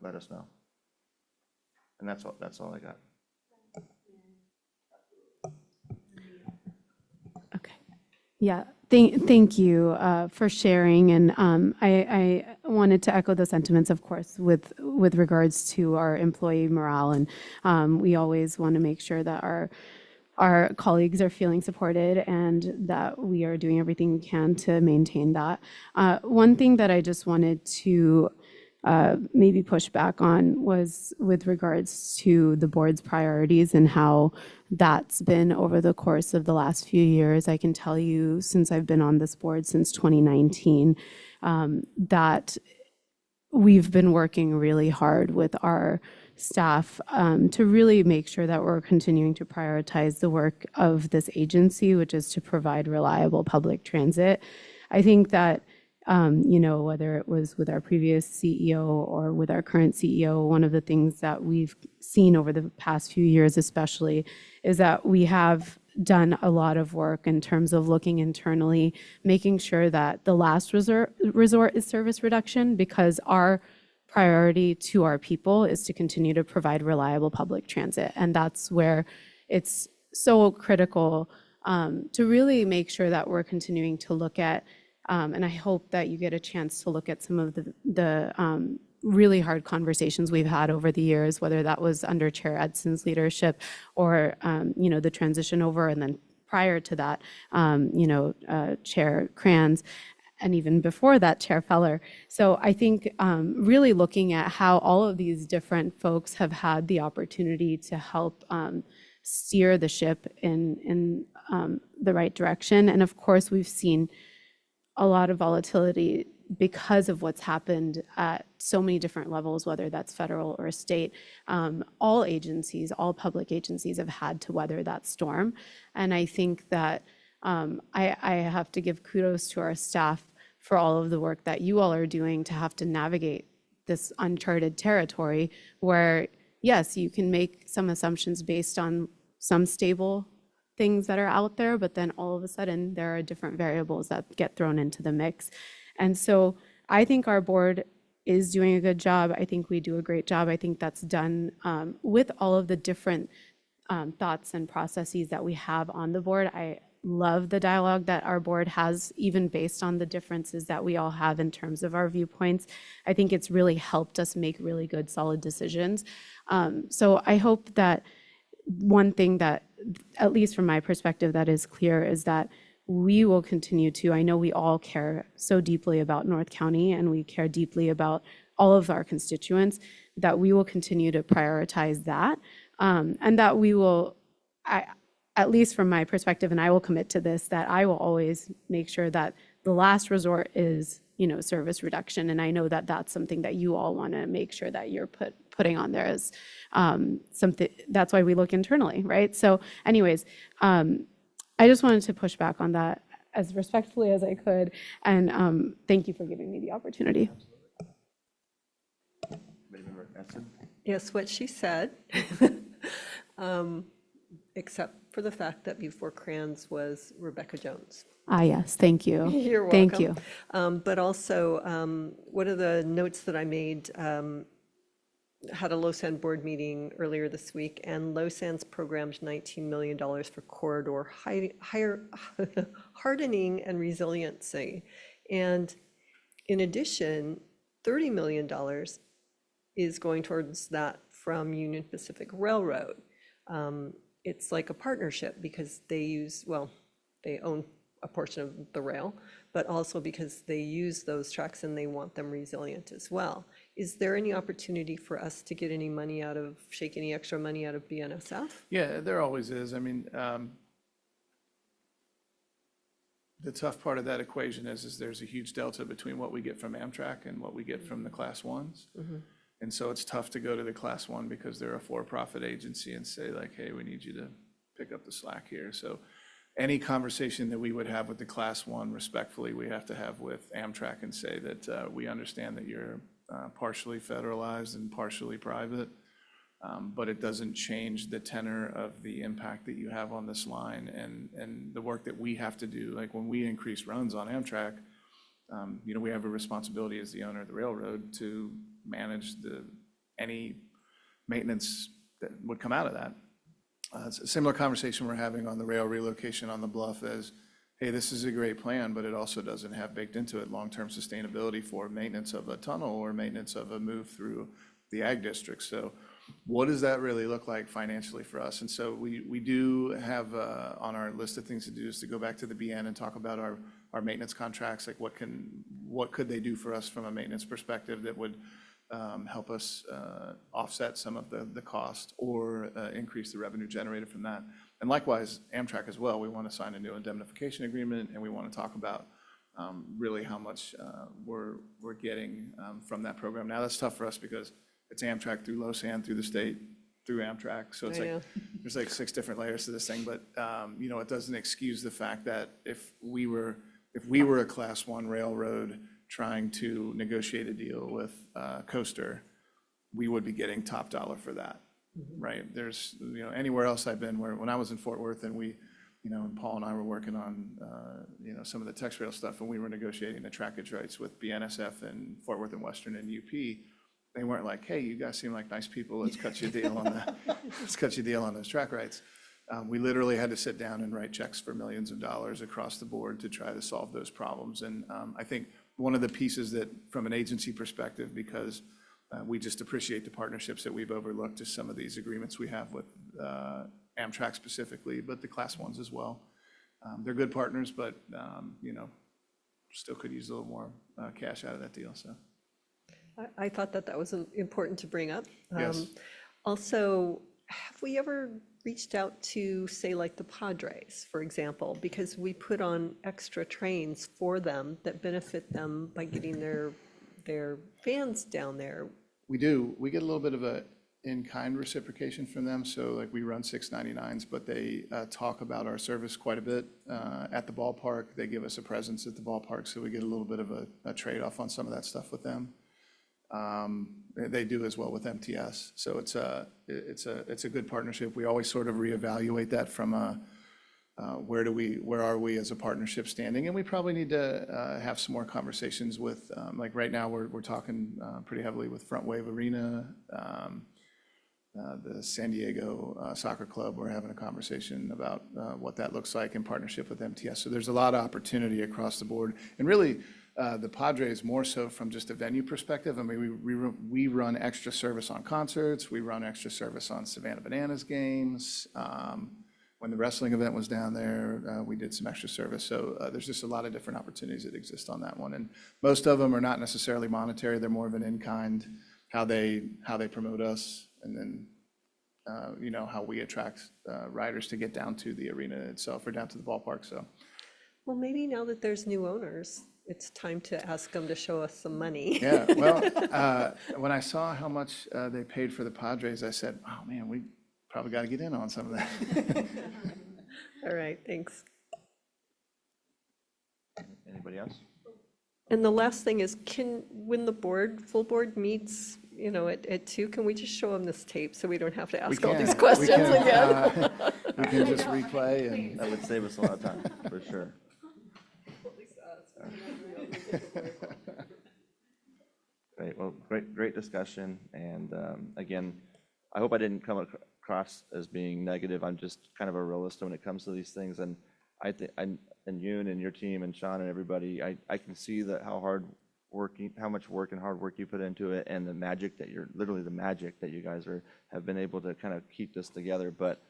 let us know. And that's all I got. Okay. Yeah, thank you for sharing. And I wanted to echo the sentiments, of course, with regards to our employee morale. And we always want to make sure that our colleagues are feeling supported and that we are doing everything we can to maintain that. One thing that I just wanted to maybe push back on was with regards to the board's priorities and how that's been over the course of the last few years. I can tell you, since I've been on this board since 2019, that we've been working really hard with our staff to really make sure that we're continuing to prioritize the work of this agency, which is to provide reliable public transit. I think that whether it was with our previous CEO or with our current CEO, one of the things that we've seen over the past few years especially is that we have done a lot of work in terms of looking internally, making sure that the last resort is service reduction, because our priority to our people is to continue to provide reliable public transit. And that's where it's so critical to really make sure that we're continuing to look at, and I hope that you get a chance to look at some of the really hard conversations we've had over the years, whether that was under Chair Edson's leadership or, the transition over, and then prior to that, Chair Kranz. and even before that, Chair Feller. So I think really looking at how all of these different folks have had the opportunity to help steer the ship in the right direction. And of course, we've seen a lot of volatility because of what's happened at so many different levels, whether that's federal or state. All agencies, all public agencies have had to weather that storm. And I think that I have to give kudos to our staff for all of the work that you all are doing to have to navigate this uncharted territory where, yes, you can make some assumptions based on some stable things that are out there, but then all of a sudden there are different variables that get thrown into the mix. And so I think our board is doing a good job. I think we do a great job. I think that's done with all of the different thoughts and processes that we have on the board. I love the dialogue that our board has, even based on the differences that we all have in terms of our viewpoints. I think it's really helped us make really good, solid decisions. So I hope that one thing that, at least from my perspective, that is clear is that we will continue to, I know we all care so deeply about North County and we care deeply about all of our constituents, that we will continue to prioritize that, and that we will, at least from my perspective, and I will commit to this, that I will always make sure that the last resort is, service reduction. And I know that that's something that you all want to make sure that you're putting on there as something. That's why we look internally, right? So anyways, I just wanted to push back on that as respectfully as I could. And thank you for giving me the opportunity. Member Essen? Yes, what she said, except for the fact that before Crans was Rebecca Jones. Ah, yes, thank you. You're welcome. Thank you. But also, one of the notes that I made had a LoSAN board meeting earlier this week, and LoSAN's programmed $19 million for corridor hardening and resiliency. And in addition, $30 million is going towards that from Union Pacific Railroad. It's like a partnership because they own a portion of the rail, but also because they use those tracks and they want them resilient as well. Is there any opportunity for us to get any money shake any extra money out of BNSF? Yeah, there always is. I mean, the tough part of that equation is there's a huge delta between what we get from Amtrak and what we get from the Class 1s. And so it's tough to go to the Class 1 because they're a for-profit agency and say like, hey, we need you to pick up the slack here. So any conversation that we would have with the Class 1, respectfully, we have to have with Amtrak and say that we understand that you're partially federalized and partially private, but it doesn't change the tenor of the impact that you have on this line and the work that we have to do. Like when we increase runs on Amtrak, we have a responsibility as the owner of the railroad to manage any maintenance that would come out of that. It's a similar conversation we're having on the rail relocation on the Bluff as, hey, this is a great plan, but it also doesn't have baked into it long-term sustainability for maintenance of a tunnel or maintenance of a move through the ag district. So what does that really look like financially for us? And so we do have on our list of things to do is to go back to the BN and talk about our maintenance contracts, like what could they do for us from a maintenance perspective that would help us offset some of the cost or increase the revenue generated from that. And likewise, Amtrak as well, we want to sign a new indemnification agreement and we want to talk about really how much we're getting from that program. Now that's tough for us because it's Amtrak through LoSAN, through the state, through Amtrak. So it's there's like 6 different layers to this thing, but it doesn't excuse the fact that if we were a Class 1 railroad trying to negotiate a deal with Coaster, we would be getting top dollar for that, right? There's, anywhere else I've been when I was in Fort Worth and and Paul and I were working on, some of the TexRail stuff and we were negotiating the trackage rights with BNSF and Fort Worth and Western and UP. They weren't like, hey, you guys seem like nice people, let's cut you a deal on those track rights. We literally had to sit down and write checks for millions of dollars across the board to try to solve those problems. And I think one of the pieces that, from an agency perspective, because we just appreciate the partnerships that we've overlooked, is some of these agreements we have with Amtrak specifically, but the Class 1s as well. They're good partners, but still could use a little more cash out of that deal, so. I thought that that was important to bring up. Yes. Also, have we ever reached out to, say, like the Padres, for example? Because we put on extra trains for them that benefit them by getting their fans down there. We do. We get a little bit of a in-kind reciprocation from them. So like we run 699s, but they talk about our service quite a bit at the ballpark. They give us a presence at the ballpark, so we get a little bit of a trade-off on some of that stuff with them. They do as well with MTS. So it's a good partnership. We always sort of reevaluate that from where are we as a partnership standing? And we probably need to have some more conversations with, like right now, we're talking pretty heavily with Front Wave Arena, the San Diego Soccer Club. We're having a conversation about what that looks like in partnership with MTS. So there's a lot of opportunity across the board. And really, the Padres more so from just a venue perspective. I mean, we run extra service on concerts. We run extra service on Savannah Bananas games. When the wrestling event was down there, we did some extra service. So there's just a lot of different opportunities that exist on that one. And most of them are not necessarily monetary. They're more of an in-kind, how they promote us, and then how we attract riders to get down to the arena itself or down to the ballpark. So, Well, maybe now that there's new owners, it's time to ask them to show us some money. yeah, well, when I saw how much they paid for the Padres, I said, oh man, we probably got to get in on some of that. All right, thanks. Anybody else? And the last thing is, when the full board meets, at 2, can we just show them this tape so we don't have to ask all these questions again? We can just replay and. That would save us a lot of time, for sure. Great, well, great discussion, and again, I hope I didn't come across as being negative. I'm just kind of a realist when it comes to these things, and I think, and Yoon and your team and Sean and everybody, I can see that how much work and hard work you put into it, and the magic that literally the magic that you guys have been able to kind of keep this together. But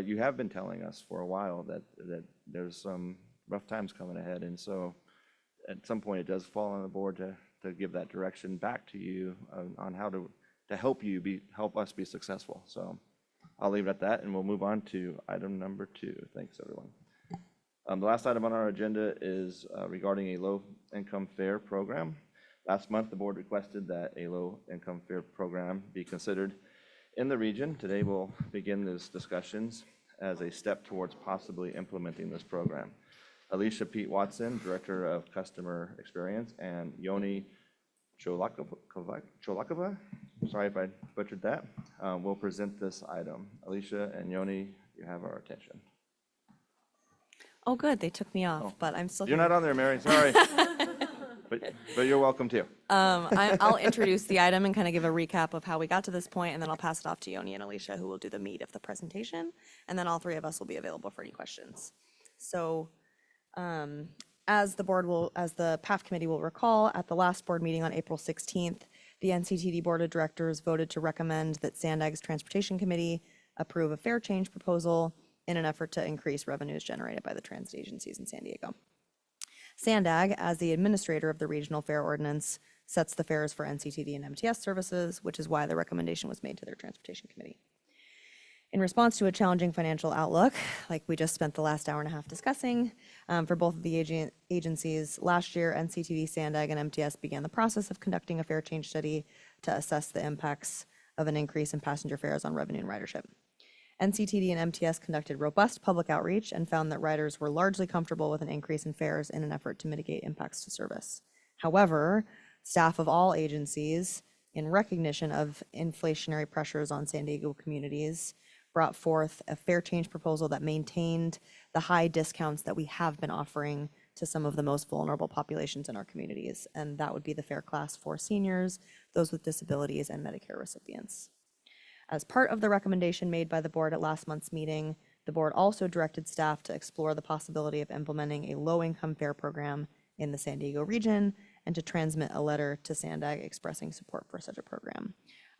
you have been telling us for a while that there's some rough times coming ahead, and so at some point it does fall on the board to give that direction back to you on how to help us be successful. So I'll leave it at that, and we'll move on to item number 2. Thanks, everyone. The last item on our agenda is regarding a low-income fare program. Last month, the board requested that a low-income fare program be considered in the region. Today, we'll begin these discussions as a step towards possibly implementing this program. Alicia Pete Watson, Director of Customer Experience, and Yoni Cholakova, sorry if I butchered that, will present this item. Alicia and Yoni, you have our attention. Oh, good, they took me off, Oh. but I'm still You're here. not on there, Mary, sorry. But you're welcome too. I'll introduce the item and kind of give a recap of how we got to this point, and then I'll pass it off to Yoni and Alicia, who will do the meat of the presentation, and then all 3 of us will be available for any questions. So, as the PAF Committee will recall, at the last board meeting on April 16th, the NCTD Board of Directors voted to recommend that Sandag's Transportation Committee approve a fare change proposal in an effort to increase revenues generated by the transit agencies in San Diego. Sandag, as the administrator of the regional fare ordinance, sets the fares for NCTD and MTS services, which is why the recommendation was made to their Transportation Committee. In response to a challenging financial outlook, like we just spent the last hour and a half discussing, for both of the agencies, last year, NCTD, Sandag, and MTS began the process of conducting a fare change study to assess the impacts of an increase in passenger fares on revenue and ridership. NCTD and MTS conducted robust public outreach and found that riders were largely comfortable with an increase in fares in an effort to mitigate impacts to service. However, staff of all agencies, in recognition of inflationary pressures on San Diego communities, brought forth a fare change proposal that maintained the high discounts that we have been offering to some of the most vulnerable populations in our communities, and that would be the fare class for seniors, those with disabilities, and Medicare recipients. As part of the recommendation made by the board at last month's meeting, the board also directed staff to explore the possibility of implementing a low-income fare program in the San Diego region and to transmit a letter to Sandag expressing support for such a program.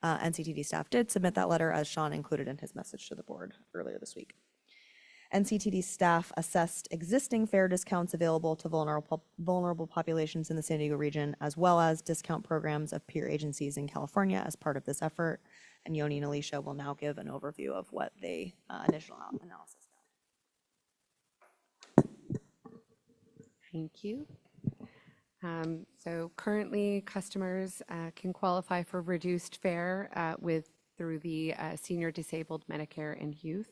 NCTD staff did submit that letter, as Sean included in his message to the board earlier this week. NCTD staff assessed existing fare discounts available to vulnerable populations in the San Diego region, as well as discount programs of peer agencies in California as part of this effort. And Yoni and Alicia will now give an overview of what they initial analysis found. Thank you. So currently, customers can qualify for reduced fare through the Senior Disabled Medicare and Youth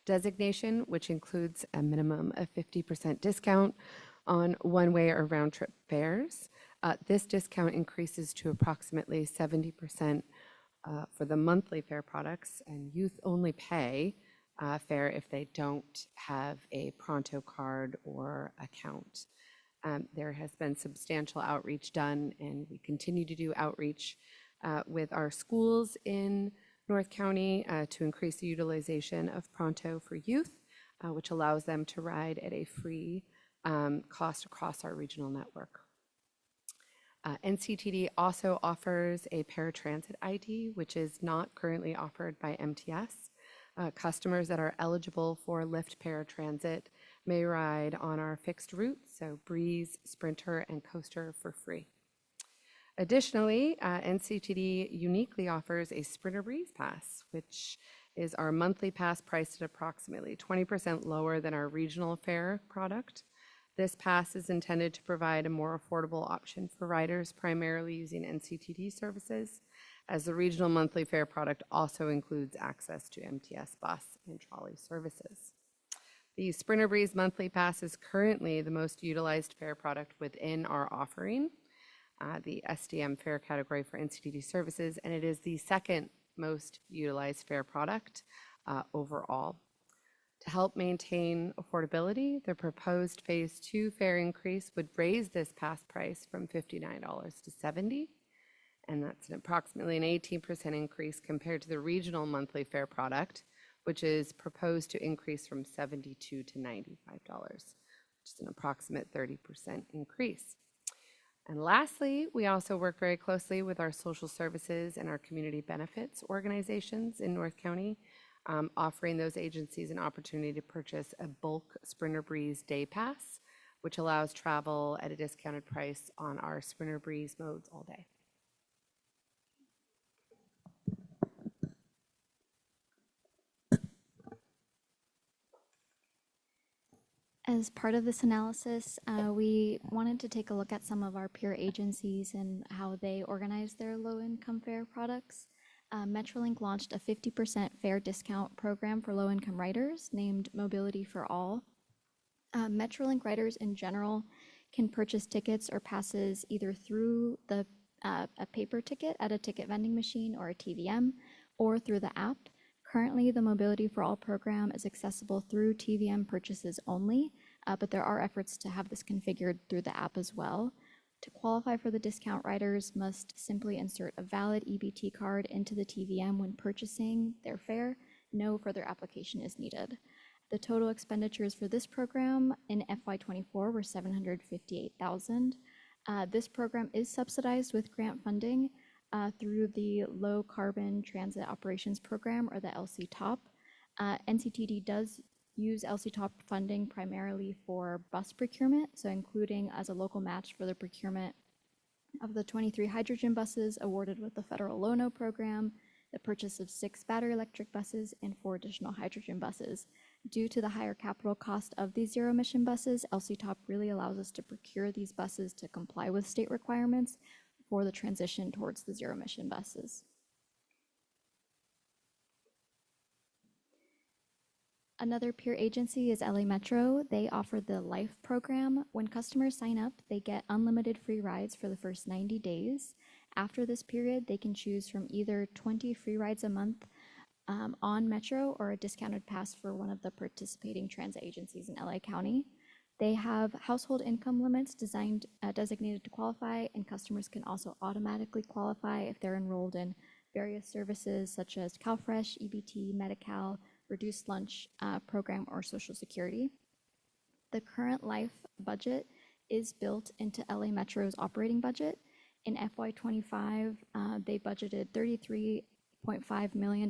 designation, which includes a minimum of 50% discount on one-way or round-trip fares. This discount increases to approximately 70% for the monthly fare products, and youth only pay fare if they don't have a Pronto card or account. There has been substantial outreach done, and we continue to do outreach with our schools in North County to increase the utilization of Pronto for youth, which allows them to ride at a free cost across our regional network. NCTD also offers a paratransit ID, which is not currently offered by MTS. Customers that are eligible for Lyft paratransit may ride on our fixed routes, so Breeze, Sprinter, and Coaster for free. Additionally, NCTD uniquely offers a Sprinter Breeze Pass, which is our monthly pass priced at approximately 20% lower than our regional fare product. This pass is intended to provide a more affordable option for riders primarily using NCTD services, as the regional monthly fare product also includes access to MTS bus and trolley services. The Sprinter Breeze monthly pass is currently the most utilized fare product within our offering, the SDM fare category for NCTD services, and it is the second most utilized fare product overall. To help maintain affordability, the proposed Phase 2 fare increase would raise this pass price from $59 to $70, and that's approximately an 18% increase compared to the regional monthly fare product, which is proposed to increase from $72 to $95, which is an approximate 30% increase. And lastly, we also work very closely with our social services and our community benefits organizations in North County, offering those agencies an opportunity to purchase a bulk Sprinter Breeze Day Pass, which allows travel at a discounted price on our Sprinter Breeze modes all day. As part of this analysis, we wanted to take a look at some of our peer agencies and how they organize their low-income fare products. Metrolink launched a 50% fare discount program for low-income riders named Mobility for All. Metrolink riders in general can purchase tickets or passes either through a paper ticket at a ticket vending machine or a TVM, or through the app. Currently, the Mobility for All program is accessible through TVM purchases only, but there are efforts to have this configured through the app as well. To qualify for the discount, riders must simply insert a valid EBT card into the TVM when purchasing their fare. No further application is needed. The total expenditures for this program in FY24 were $758,000. This program is subsidized with grant funding through the Low Carbon Transit Operations Program, or the LC-TOP. NCTD does use LC-TOP funding primarily for bus procurement, so including as a local match for the procurement of the 23 hydrogen buses awarded with the federal LONO program, the purchase of 6 battery electric buses, and 4 additional hydrogen buses. Due to the higher capital cost of these zero-emission buses, LC-TOP really allows us to procure these buses to comply with state requirements for the transition towards the zero-emission buses. Another peer agency is LA Metro. They offer the Life program. When customers sign up, they get unlimited free rides for the first 90 days. After this period, they can choose from either 20 free rides a month on Metro or a discounted pass for one of the participating transit agencies in LA County. They have household income limits designated to qualify, and customers can also automatically qualify if they're enrolled in various services such as CalFresh, EBT, Medi-Cal, Reduced Lunch program, or Social Security. The current Life budget is built into LA Metro's operating budget. In FY25, they budgeted $8.5 million,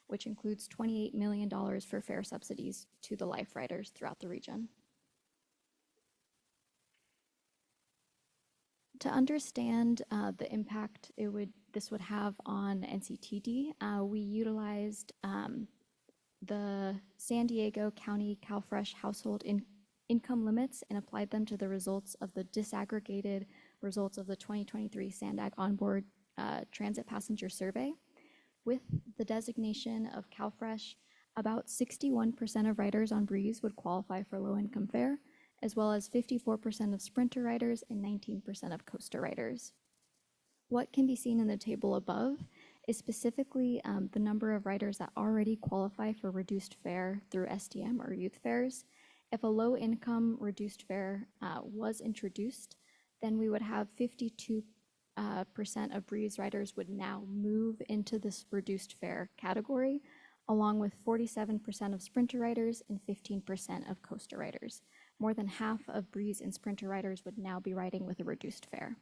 which includes $28 million for fare subsidies to the Life riders throughout the region. To understand the impact this would have on NCTD, we utilized the San Diego County CalFresh household income limits and applied them to the results of the disaggregated results of the 2023 SANDAG onboard transit passenger survey. With the designation of CalFresh, about 61% of riders on Breeze would qualify for low-income fare, as well as 54% of Sprinter riders and 19% of Coaster riders. What can be seen in the table above is specifically the number of riders that already qualify for reduced fare through STM or youth fares. If a low-income reduced fare was introduced, then we would have 52% of Breeze riders would now move into this reduced fare category, along with 47% of Sprinter riders and 15% of Coaster riders. More than half of Breeze and Sprinter riders would now be riding with a reduced fare.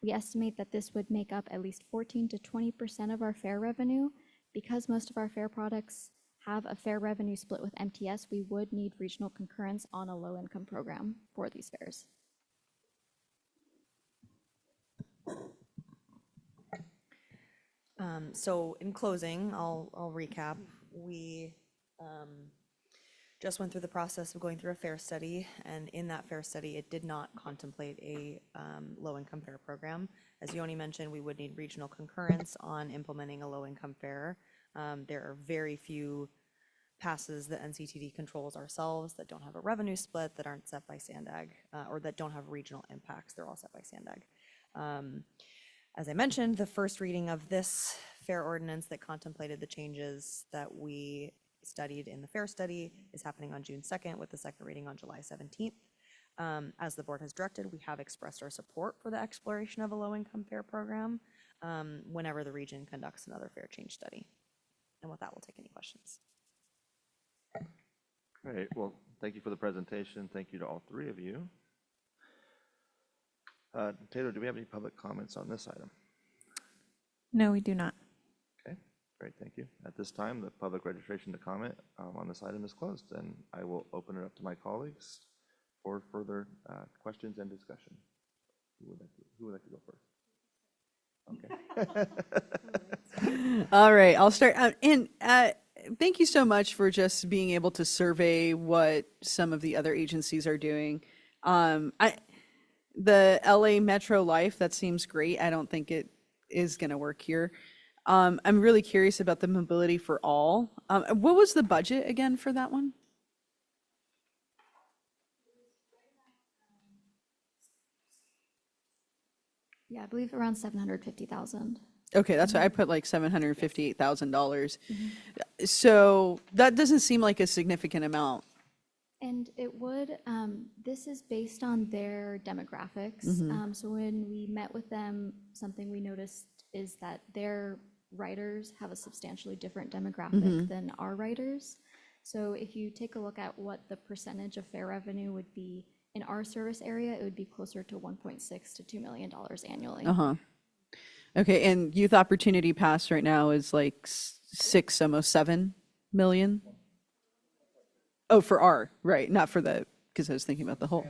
We estimate that this would make up at least 14 to 20% of our fare revenue. Because most of our fare products have a fare revenue split with MTS, we would need regional concurrence on a low-income program for these fares. So in closing, I'll recap. We just went through the process of going through a fare study, and in that fare study, it did not contemplate a low-income fare program. As Yoni mentioned, we would need regional concurrence on implementing a low-income fare. There are very few passes that NCTD controls ourselves that don't have a revenue split, that aren't set by SANDAG, or that don't have regional impacts. They're all set by SANDAG. As I mentioned, the first reading of this fare ordinance that contemplated the changes that we studied in the fare study is happening on June 2nd, with the second reading on July 17th. As the board has directed, we have expressed our support for the exploration of a low-income fare program whenever the region conducts another fare change study. And with that, we'll take any questions. Great. Well, thank you for the presentation. Thank you to all three of you. Taylor, do we have any public comments on this item? No, we do not. Okay, great, thank you. At this time, the public registration to comment on this item is closed, and I will open it up to my colleagues for further questions and discussion. Who would like to go first? Okay. All right, I'll start. Thank you so much for just being able to survey what some of the other agencies are doing. The LA Metro Life, that seems great. I don't think it is going to work here. I'm really curious about the mobility for all. What was the budget again for that one? Yeah, I believe around 750,000. Okay, that's why I put like $758,000. So that doesn't seem like a significant amount. And it would, this is based on their demographics. So when we met with them, something we noticed is that their riders have a substantially different demographic than our riders. So if you take a look at what the percentage of fare revenue would be in our service area, it would be closer to $1.6 to $2 million annually. Okay, and Youth Opportunity Pass right now is like 6, almost 7 million? Oh, for R, right, not for the, because I was thinking about the whole.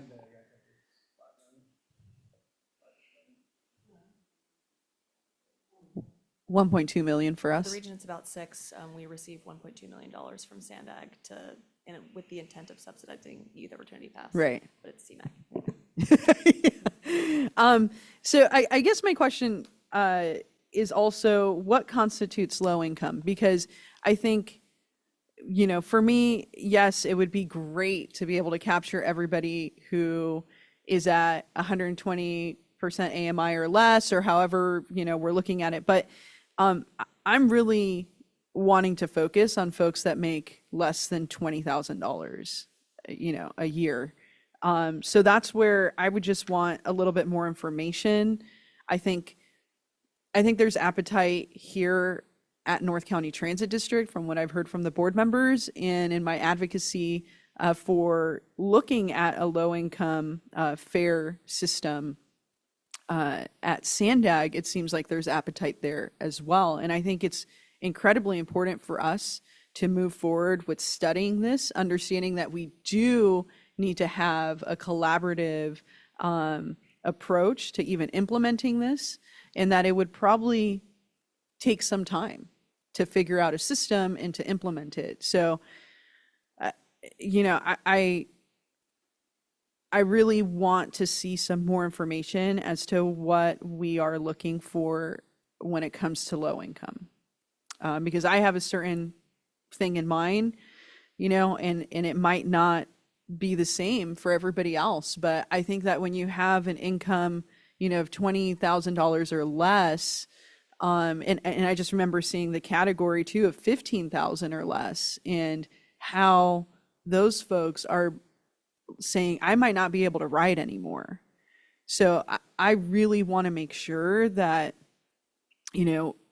$1.2 million for The us? region, it's about 6. We receive $1.2 million from SANDAG with the intent of subsidizing Youth Opportunity Pass. Right. But it's CMAQ. So I guess my question is also, what constitutes low income? Because I think, you know, for me, yes, it would be great to be able to capture everybody who is at 120% AMI or less, or however, you know, we're looking at it. But I'm really wanting to focus on folks that make less than $20,000, you know, a year. So that's where I would just want a little bit more information. I think there's appetite here at North County Transit District, from what I've heard from the board members, and in my advocacy for looking at a low-income fare system at Sandag, it seems like there's appetite there as well. And I think it's incredibly important for us to move forward with studying this, understanding that we do need to have a collaborative approach to even implementing this, and that it would probably take some time to figure out a system and to implement it. So, I really want to see some more information as to what we are looking for when it comes to low income. Because I have a certain thing in mind, and it might not be the same for everybody else. But I think that when you have an income, of $20,000 or less, and I just remember seeing the category too of 15,000 or less, and how those folks are saying, I might not be able to ride anymore. So I really want to make sure that,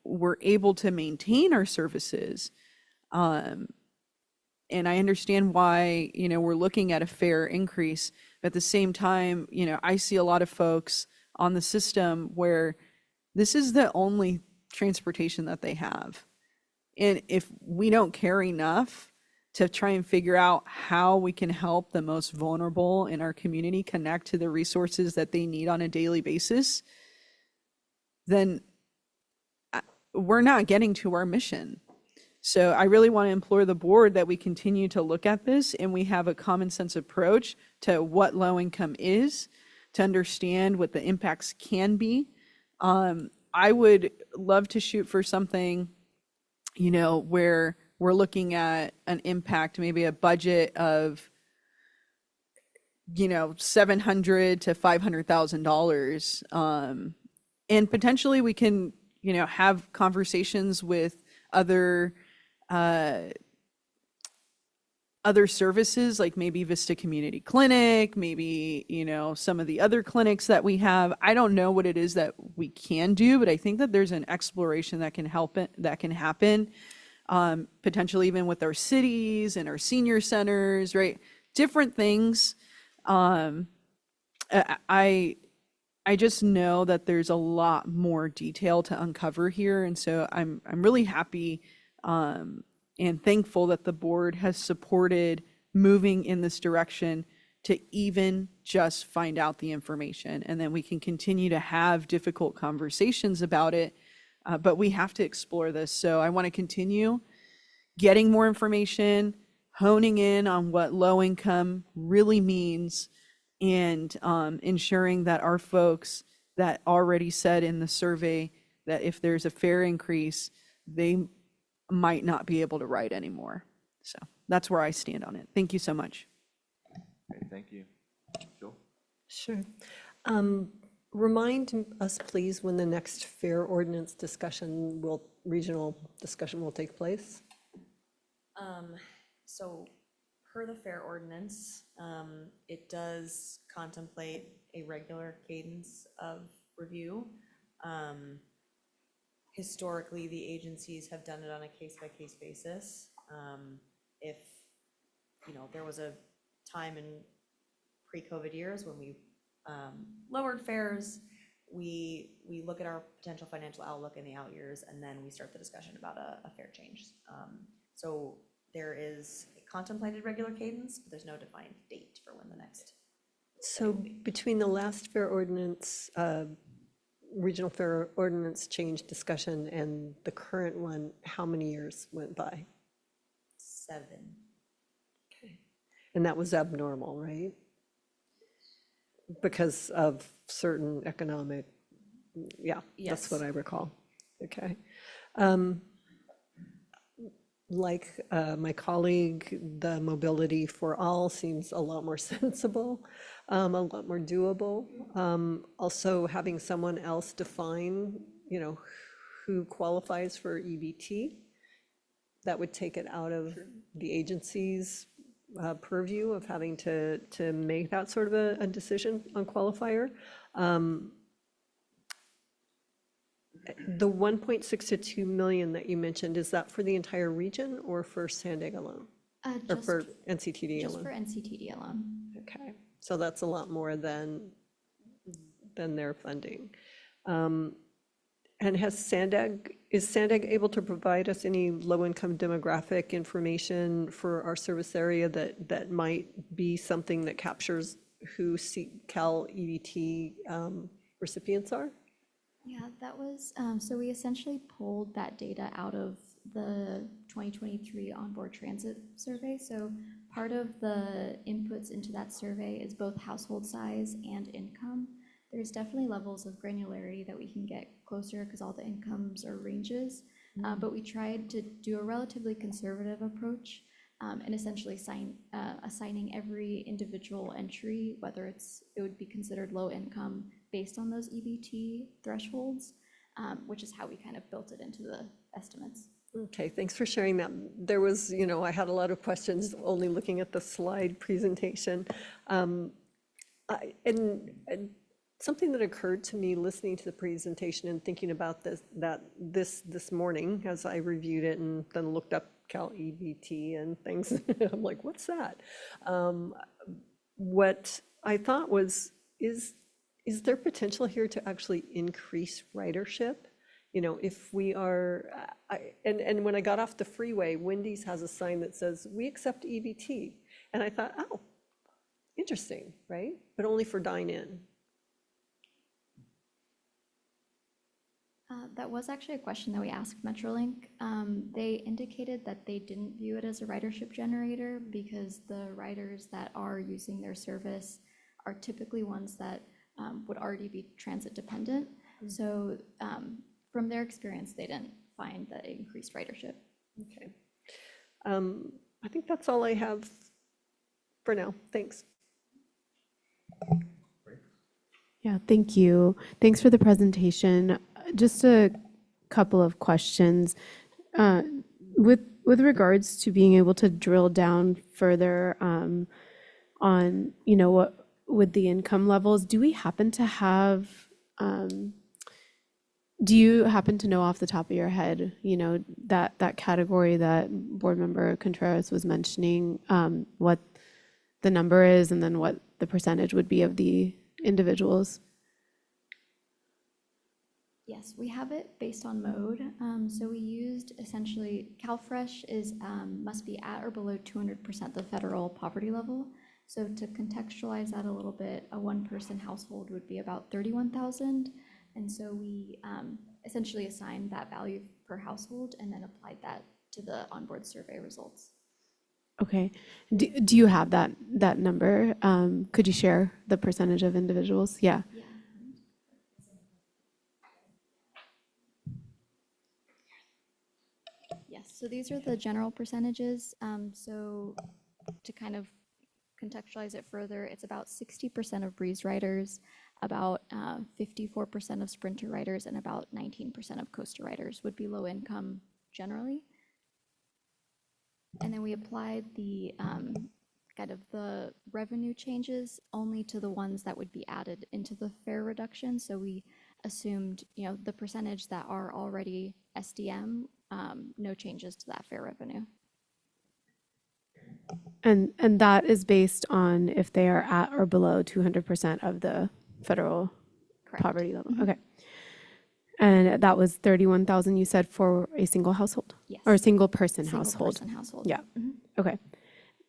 we're able to maintain our services. And I understand why, we're looking at a fair increase. But at the same time, I see a lot of folks on the system where this is the only transportation that they have. And if we don't care enough to try and figure out how we can help the most vulnerable in our community connect to the resources that they need on a daily basis, then we're not getting to our mission. So I really want to implore the board that we continue to look at this and we have a common sense approach to what low income is, to understand what the impacts can be. I would love to shoot for something, where we're looking at an impact, maybe a budget of, $700,000 to $500,000. And potentially we can, have conversations with other services, like maybe Vista Community Clinic, maybe, some of the other clinics that we have. I don't know what it is that we can do, but I think that there's an exploration that can happen. Potentially even with our cities and our senior centers, right? Different things. I just know that there's a lot more detail to uncover here. And so I'm really happy and thankful that the board has supported moving in this direction to even just find out the information. And then we can continue to have difficult conversations about it. But we have to explore this. So I want to continue getting more information, honing in on what low income really means, and ensuring that our folks that already said in the survey that if there's a fair increase, they might not be able to ride anymore. So that's where I stand on it. Thank you so much. Okay, thank you. Jill? Sure. Remind us, please, when the next fair ordinance regional discussion will take place? So per the fair ordinance, it does contemplate a regular cadence of review. Historically, the agencies have done it on a case-by-case basis. If, there was a time in pre-COVID years when we lowered fares, we look at our potential financial outlook in the out years, and then we start the discussion about a fare change. So there is a contemplated regular cadence, but there's no defined date for when the next. So between the last fair ordinance, regional fair ordinance change discussion and the current one, how many years went by? 7. Okay. And that was abnormal, right? Because of certain economic, that's Yes. what I recall. Okay. Like my colleague, the mobility for all seems a lot more sensible, a lot more doable. Also, having someone else define, who qualifies for EBT, that would take it out of the agency's purview of having to make that sort of a decision on qualifier. The 1.6 to 2 million that you mentioned, is that for the entire region or for Sandag alone? Or Just for NCTD just for alone? NCTD alone. Okay, so that's a lot more than than their funding. And is Sandag able to provide us any low-income demographic information for our service area that might be something that captures who Cal EBT recipients are? Yeah, that was, so we essentially pulled that data out of the 2023 onboard transit survey. So part of the inputs into that survey is both household size and income. There's definitely levels of granularity that we can get closer because all the incomes are ranges. But we tried to do a relatively conservative approach and essentially assigning every individual entry, whether it would be considered low income based on those EBT thresholds, which is how we kind of built it into the estimates. Okay, thanks for sharing that. There was, I had a lot of questions only looking at the slide presentation. And something that occurred to me listening to the presentation and thinking about this morning as I reviewed it and then looked up Cal EBT and things, I'm like, what's that? What I thought was, is there potential here to actually increase ridership? If we are, and when I got off the freeway, Wendy's has a sign that says, we accept EBT. And I thought, oh, interesting, right? But only for dine-in. That was actually a question that we asked Metrolink. They indicated that they didn't view it as a ridership generator because the riders that are using their service are typically ones that would already be transit dependent. So from their experience, they didn't find that it increased ridership. Okay. I think that's all I have for now. Thanks. Yeah, thank you. Thanks for the presentation. Just a couple of questions. With regards to being able to drill down further on, what with the income levels, do you happen to know off the top of your head, that category that Board Member Contreras was mentioning, what the number is and then what the percentage would be of the individuals? Yes, we have it based on mode. So we used essentially, CalFresh must be at or below 200% the federal poverty level. So to contextualize that a little bit, a one-person household would be about 31,000. And so we essentially assigned that value per household and then applied that to the onboard survey results. Okay. Do you have that number? Could you share the percentage of individuals? Yeah. Yeah. Yes, so these are the general percentages. So to kind of contextualize it further, it's about 60% of Breeze riders, about 54% of Sprinter riders, and about 19% of Coaster riders would be low income generally. And then we applied the kind of the revenue changes only to the ones that would be added into the fare reduction. So we assumed, the percentage that are already SDM, no changes to that fare revenue. And that is based on if they are at or below 200% of the federal Correct. poverty level. Okay. And that was 31,000 you said for a single household? Yes. Or a single person Single household? person household. Yeah. Mhm. Okay.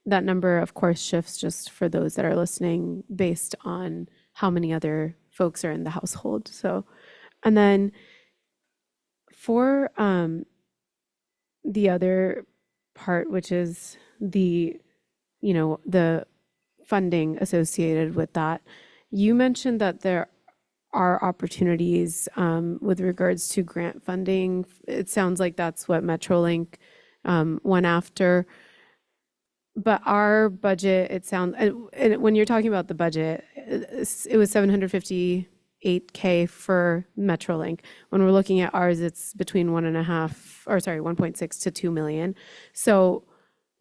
That number, of course, shifts just for those that are listening based on how many other folks are in the household. So, and then for the other part, which is the funding associated with that, you mentioned that there are opportunities with regards to grant funding. It sounds like that's what Metrolink went after. But our budget, and when you're talking about the budget, it was $758K for Metrolink. When we're looking at ours, it's between 1.6 to 2 million. So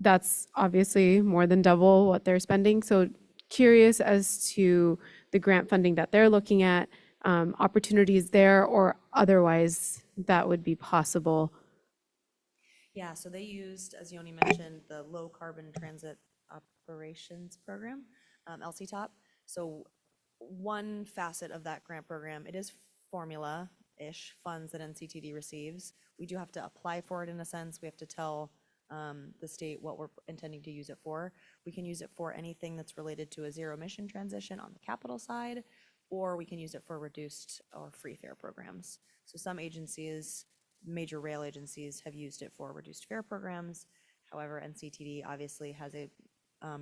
that's obviously more than double what they're spending. So curious as to the grant funding that they're looking at, opportunities there, or otherwise that would be possible. Yeah, so they used, as Yoni mentioned, the Low Carbon Transit Operations Program, LCTOP. So one facet of that grant program. It is formula-ish funds that NCTD receives. We do have to apply for it in a sense. We have to tell the state what we're intending to use it for. We can use it for anything that's related to a zero emission transition on the capital side, or we can use it for reduced or free fare programs. So some agencies, major rail agencies, have used it for reduced fare programs. However, NCTD obviously has a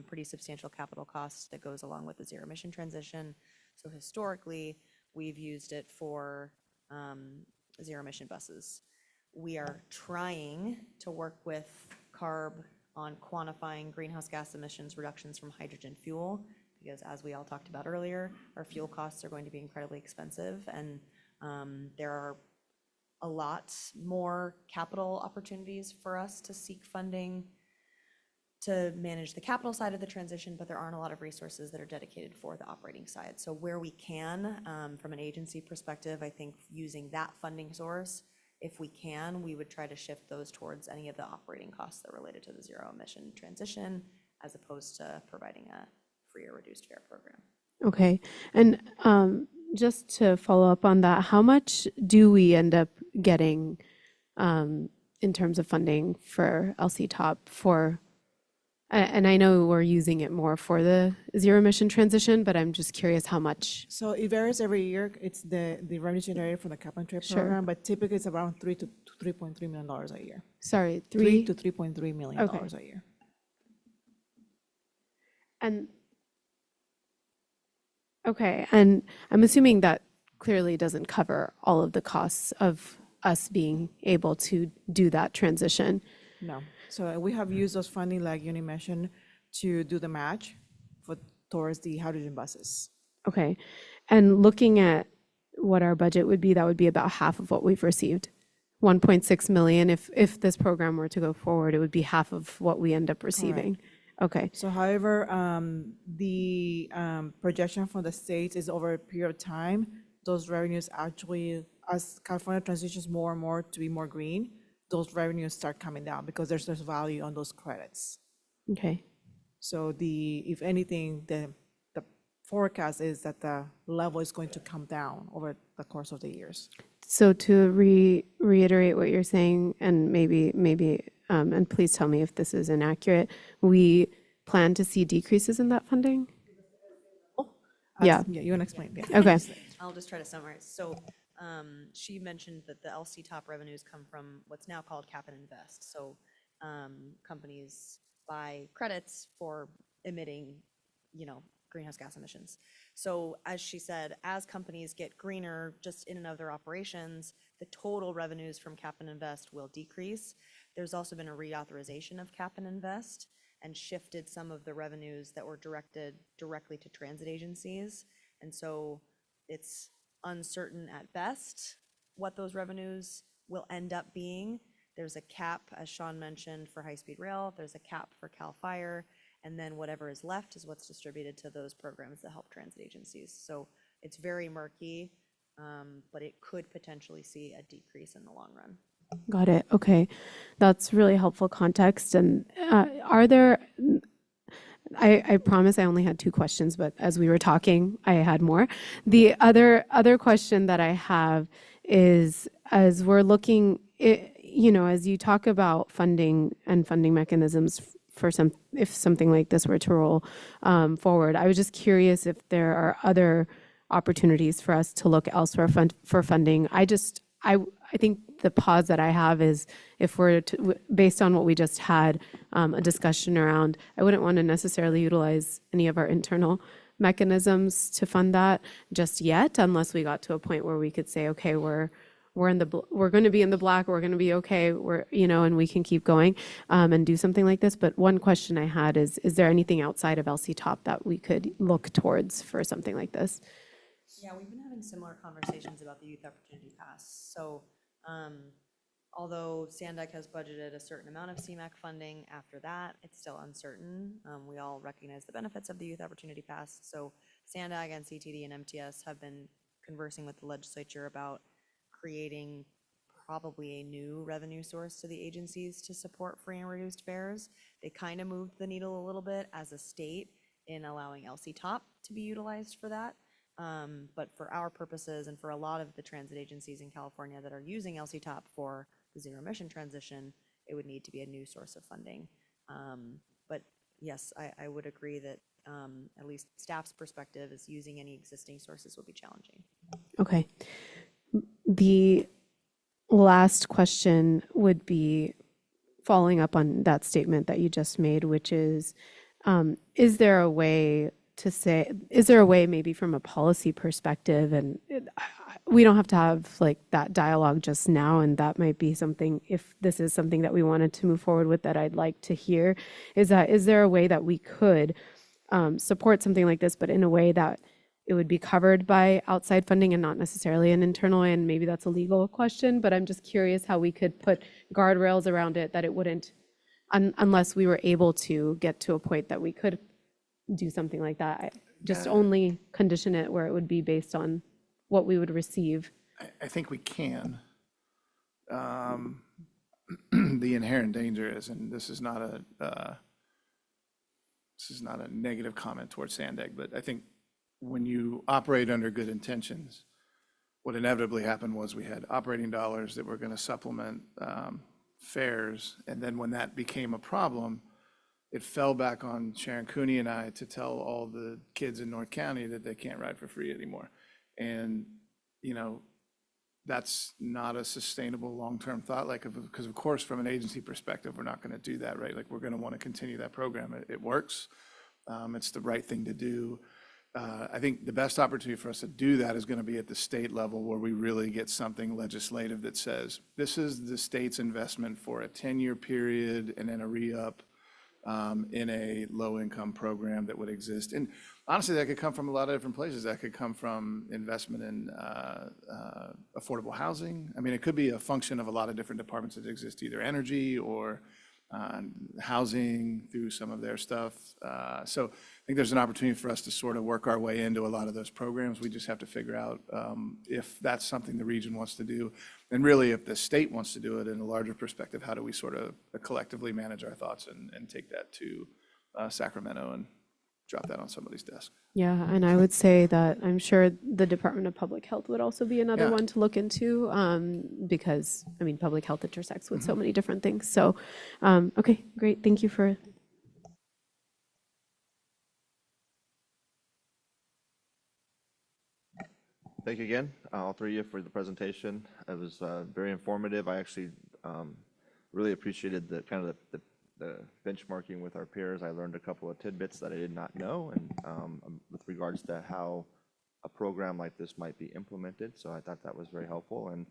pretty substantial capital cost that goes along with the zero emission transition. So historically, we've used it for zero emission buses. We are trying to work with CARB on quantifying greenhouse gas emissions reductions from hydrogen fuel, because as we all talked about earlier, our fuel costs are going to be incredibly expensive, and there are a lot more capital opportunities for us to seek funding to manage the capital side of the transition, but there aren't a lot of resources that are dedicated for the operating side. So where we can, from an agency perspective, I think using that funding source, if we can, we would try to shift those towards any of the operating costs that are related to the zero emission transition, as opposed to providing a free or reduced fare program. Okay. And just to follow up on that, how much do we end up getting in terms of funding for LC Top for, and I know we're using it more for the zero emission transition, but I'm just curious how much. So it varies every year. It's the revenue generated from the cap and trade Sure. program, but typically it's around $3 to $3.3 million a year. Sorry, $3 to $3.3 million Okay. a year. And okay, and I'm assuming that clearly doesn't cover all of the costs of us being able to do that transition. No. So we have used those funding, like Uni mentioned, to do the match towards the hydrogen buses. Okay. And looking at what our budget would be, that would be about half of what we've received. 1.6 million. If this program were to go forward, it would be half of what we end up receiving. Okay. So however, the projection from the states is over a period of time, those revenues actually, as California transitions more and more to be more green, those revenues start coming down because there's value on those credits. Okay. So if anything, the forecast is that the level is going to come down over the course of the years. So to reiterate what you're saying, and maybe, and please tell me if this is inaccurate, we plan to see decreases in that funding? Yeah. Yeah, you want to explain? Yeah. Okay. I'll just try to summarize. So she mentioned that the LC Top revenues come from what's now called Cap and Invest. So companies buy credits for emitting, greenhouse gas emissions. So as she said, as companies get greener just in and of their operations, the total revenues from Cap and Invest will decrease. There's also been a reauthorization of Cap and Invest and shifted some of the revenues that were directed directly to transit agencies. And so it's uncertain at best what those revenues will end up being. There's a cap, as Sean mentioned, for high-speed rail. There's a cap for CAL FIRE. And then whatever is left is what's distributed to those programs that help transit agencies. So it's very murky, but it could potentially see a decrease in the long run. Got it. Okay. That's really helpful context. And are there, I promise I only had 2 questions, but as we were talking, I had more. The other question that I have is, as we're looking, as you talk about funding and funding mechanisms for if something like this were to roll forward, I was just curious if there are other opportunities for us to look elsewhere for funding. I think the pause that I have is, if we're based on what we just had a discussion around, I wouldn't want to necessarily utilize any of our internal mechanisms to fund that just yet, unless we got to a point where we could say, okay, we're going to be in the black, we're going to be okay, and we can keep going and do something like this. But one question I had is there anything outside of LC Top that we could look towards for something like this? Yeah, we've been having similar conversations about the Youth Opportunity Pass. So although SANDAG has budgeted a certain amount of CMAQ funding, after that, it's still uncertain. We all recognize the benefits of the Youth Opportunity Pass. So SANDAG and CTD and MTS have been conversing with the legislature about creating probably a new revenue source to the agencies to support free and reduced fares. They kind of moved the needle a little bit as a state in allowing LC Top to be utilized for that. But for our purposes and for a lot of the transit agencies in California that are using LCTOP for the zero emission transition, it would need to be a new source of funding. But yes, I would agree that at least staff's perspective is using any existing sources will be challenging. Okay. The last question would be following up on that statement that you just made, which is there a way to say, is there a way maybe from a policy perspective, and we don't have to have like that dialogue just now, and that might be something, if this is something that we wanted to move forward with, that I'd like to hear, is there a way that we could support something like this, but in a way that it would be covered by outside funding and not necessarily an internal way? And maybe that's a legal question, but I'm just curious how we could put guardrails around it that it wouldn't, unless we were able to get to a point that we could do something like that. Just only condition it where it would be based on what we would receive. I think we can. The inherent danger is, and this is not a negative comment towards Sandag, but I think when you operate under good intentions, what inevitably happened was we had operating dollars that were going to supplement fares, and then when that became a problem, it fell back on Sharon Cooney and I to tell all the kids in North County that they can't ride for free anymore. And, you know, that's not a sustainable long-term thought, like, because of course, from an agency perspective, we're not going to do that, right? Like, we're going to want to continue that program. It works. It's the right thing to do. I think the best opportunity for us to do that is going to be at the state level, where we really get something legislative that says, this is the state's investment for a 10-year period and then a re-up in a low-income program that would exist. And honestly, that could come from a lot of different places. That could come from investment in affordable housing. I mean, it could be a function of a lot of different departments that exist, either energy or housing through some of their stuff. So I think there's an opportunity for us to sort of work our way into a lot of those programs. We just have to figure out if that's something the region wants to do. And really, if the state wants to do it in a larger perspective, how do we sort of collectively manage our thoughts and take that to Sacramento and drop that on somebody's desk? Yeah, and I would say that I'm sure the Department of Public Health would also be another Yeah. one to look into, because, I mean, public health intersects with so many different things. So, okay, great. Thank you for. Thank you again, all three of you, for the presentation. It was very informative. I actually really appreciated the kind of the benchmarking with our peers. I learned a couple of tidbits that I did not know, and with regards to how a program like this might be implemented. So I thought that was very helpful, and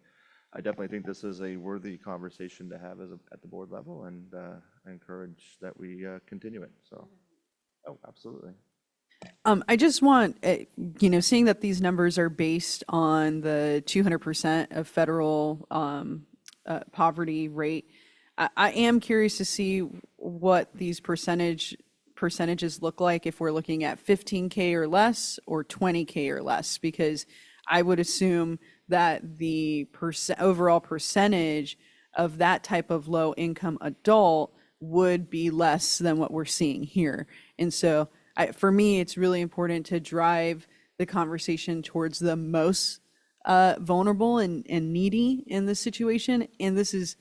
I definitely think this is a worthy conversation to have at the board level, and I encourage that we continue it. So, oh, absolutely. I just want, seeing that these numbers are based on the 200% of federal poverty rate, I am curious to see what these percentages look like if we're looking at 15K or less or 20K or less, because I would assume that the overall percentage of that type of low income adult would be less than what we're seeing here. And so for me, it's really important to drive the conversation towards the most vulnerable and needy in this situation. And this is,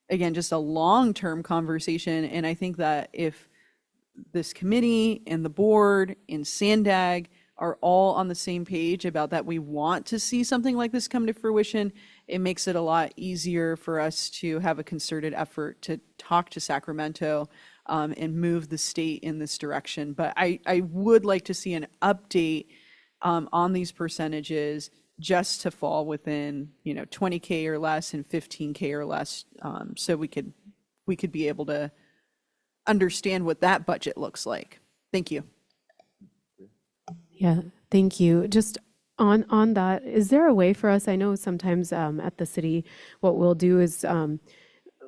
again, just a long-term conversation. And I think that if this committee and the board and Sandag are all on the same page about that, we want to see something like this come to fruition, it makes it a lot easier for us to have a concerted effort to talk to Sacramento and move the state in this direction. But I would like to see an update on these percentages just to fall within, 20K or less and 15K or less, so we could be able to understand what that budget looks like. Thank you. Yeah, thank you. Just on that, is there a way for us, I know sometimes at the city, what we'll do is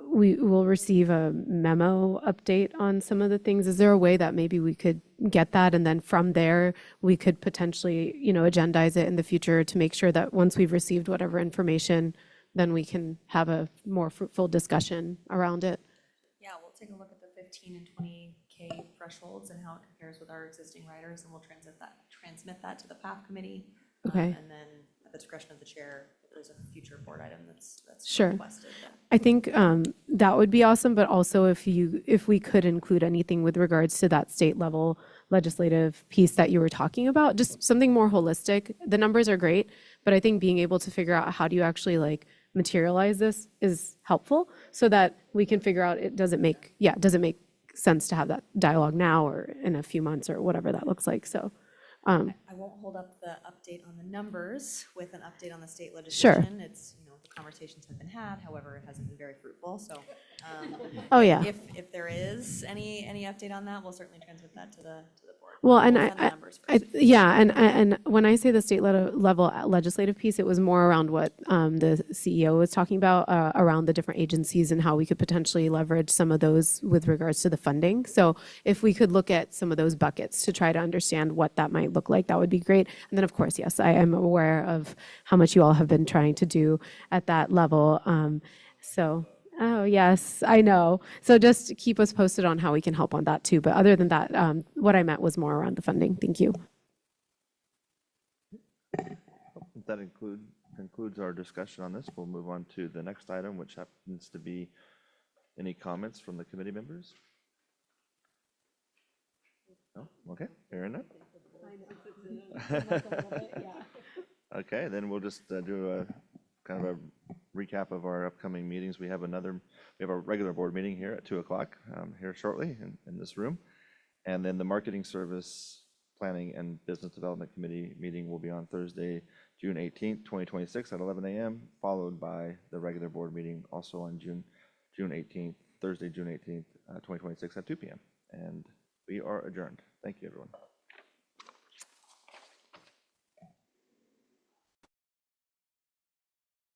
we will receive a memo update on some of the things. Is there a way that maybe we could get that, and then from there we could potentially, agendize it in the future to make sure that once we've received whatever information, then we can have a more fruitful discussion around it? Yeah, we'll take a look at the 15 and 20K thresholds and how it compares with our existing riders, and we'll transmit that to the PAF committee Okay. And then at the discretion of the chair, if there's a future board item that's Sure. requested, then I think that would be awesome, but also if we could include anything with regards to that state level legislative piece that you were talking about, just something more holistic. The numbers are great, but I think being able to figure out how do you actually like materialize this is helpful so that we can figure out does it make sense to have that dialogue now or in a few months or whatever that looks like. So I won't hold up the update on the numbers with an update on the state Sure. legislation. It's, the conversations have been had, however, it hasn't been very fruitful, so. Oh, yeah. If there is any update on that, we'll certainly transmit that to the board. Well, and We'll send the numbers first. and when I say the state level legislative piece, it was more around what the CEO was talking about around the different agencies and how we could potentially leverage some of those with regards to the funding. So if we could look at some of those buckets to try to understand what that might look like, that would be great. And then, of course, yes, I am aware of how much you all have been trying to do at that level. Oh, yes, I know. So just keep us posted on how we can help on that too. But other than that, what I meant was more around the funding. Thank you. That concludes our discussion on this. We'll move on to the next item, which happens to be any comments from the committee members? No? Okay, hearing none. Okay, then we'll just do a kind of a recap of our upcoming meetings. We have a regular board meeting here at 2:00 here shortly in this room. And then the Marketing Service Planning and Business Development Committee meeting will be on Thursday, June 18th, 2026 at 11 a.m., followed by the regular board meeting also on June 18th, Thursday, June 18th, 2026 at 2 p.m. And we are adjourned. Thank you, everyone.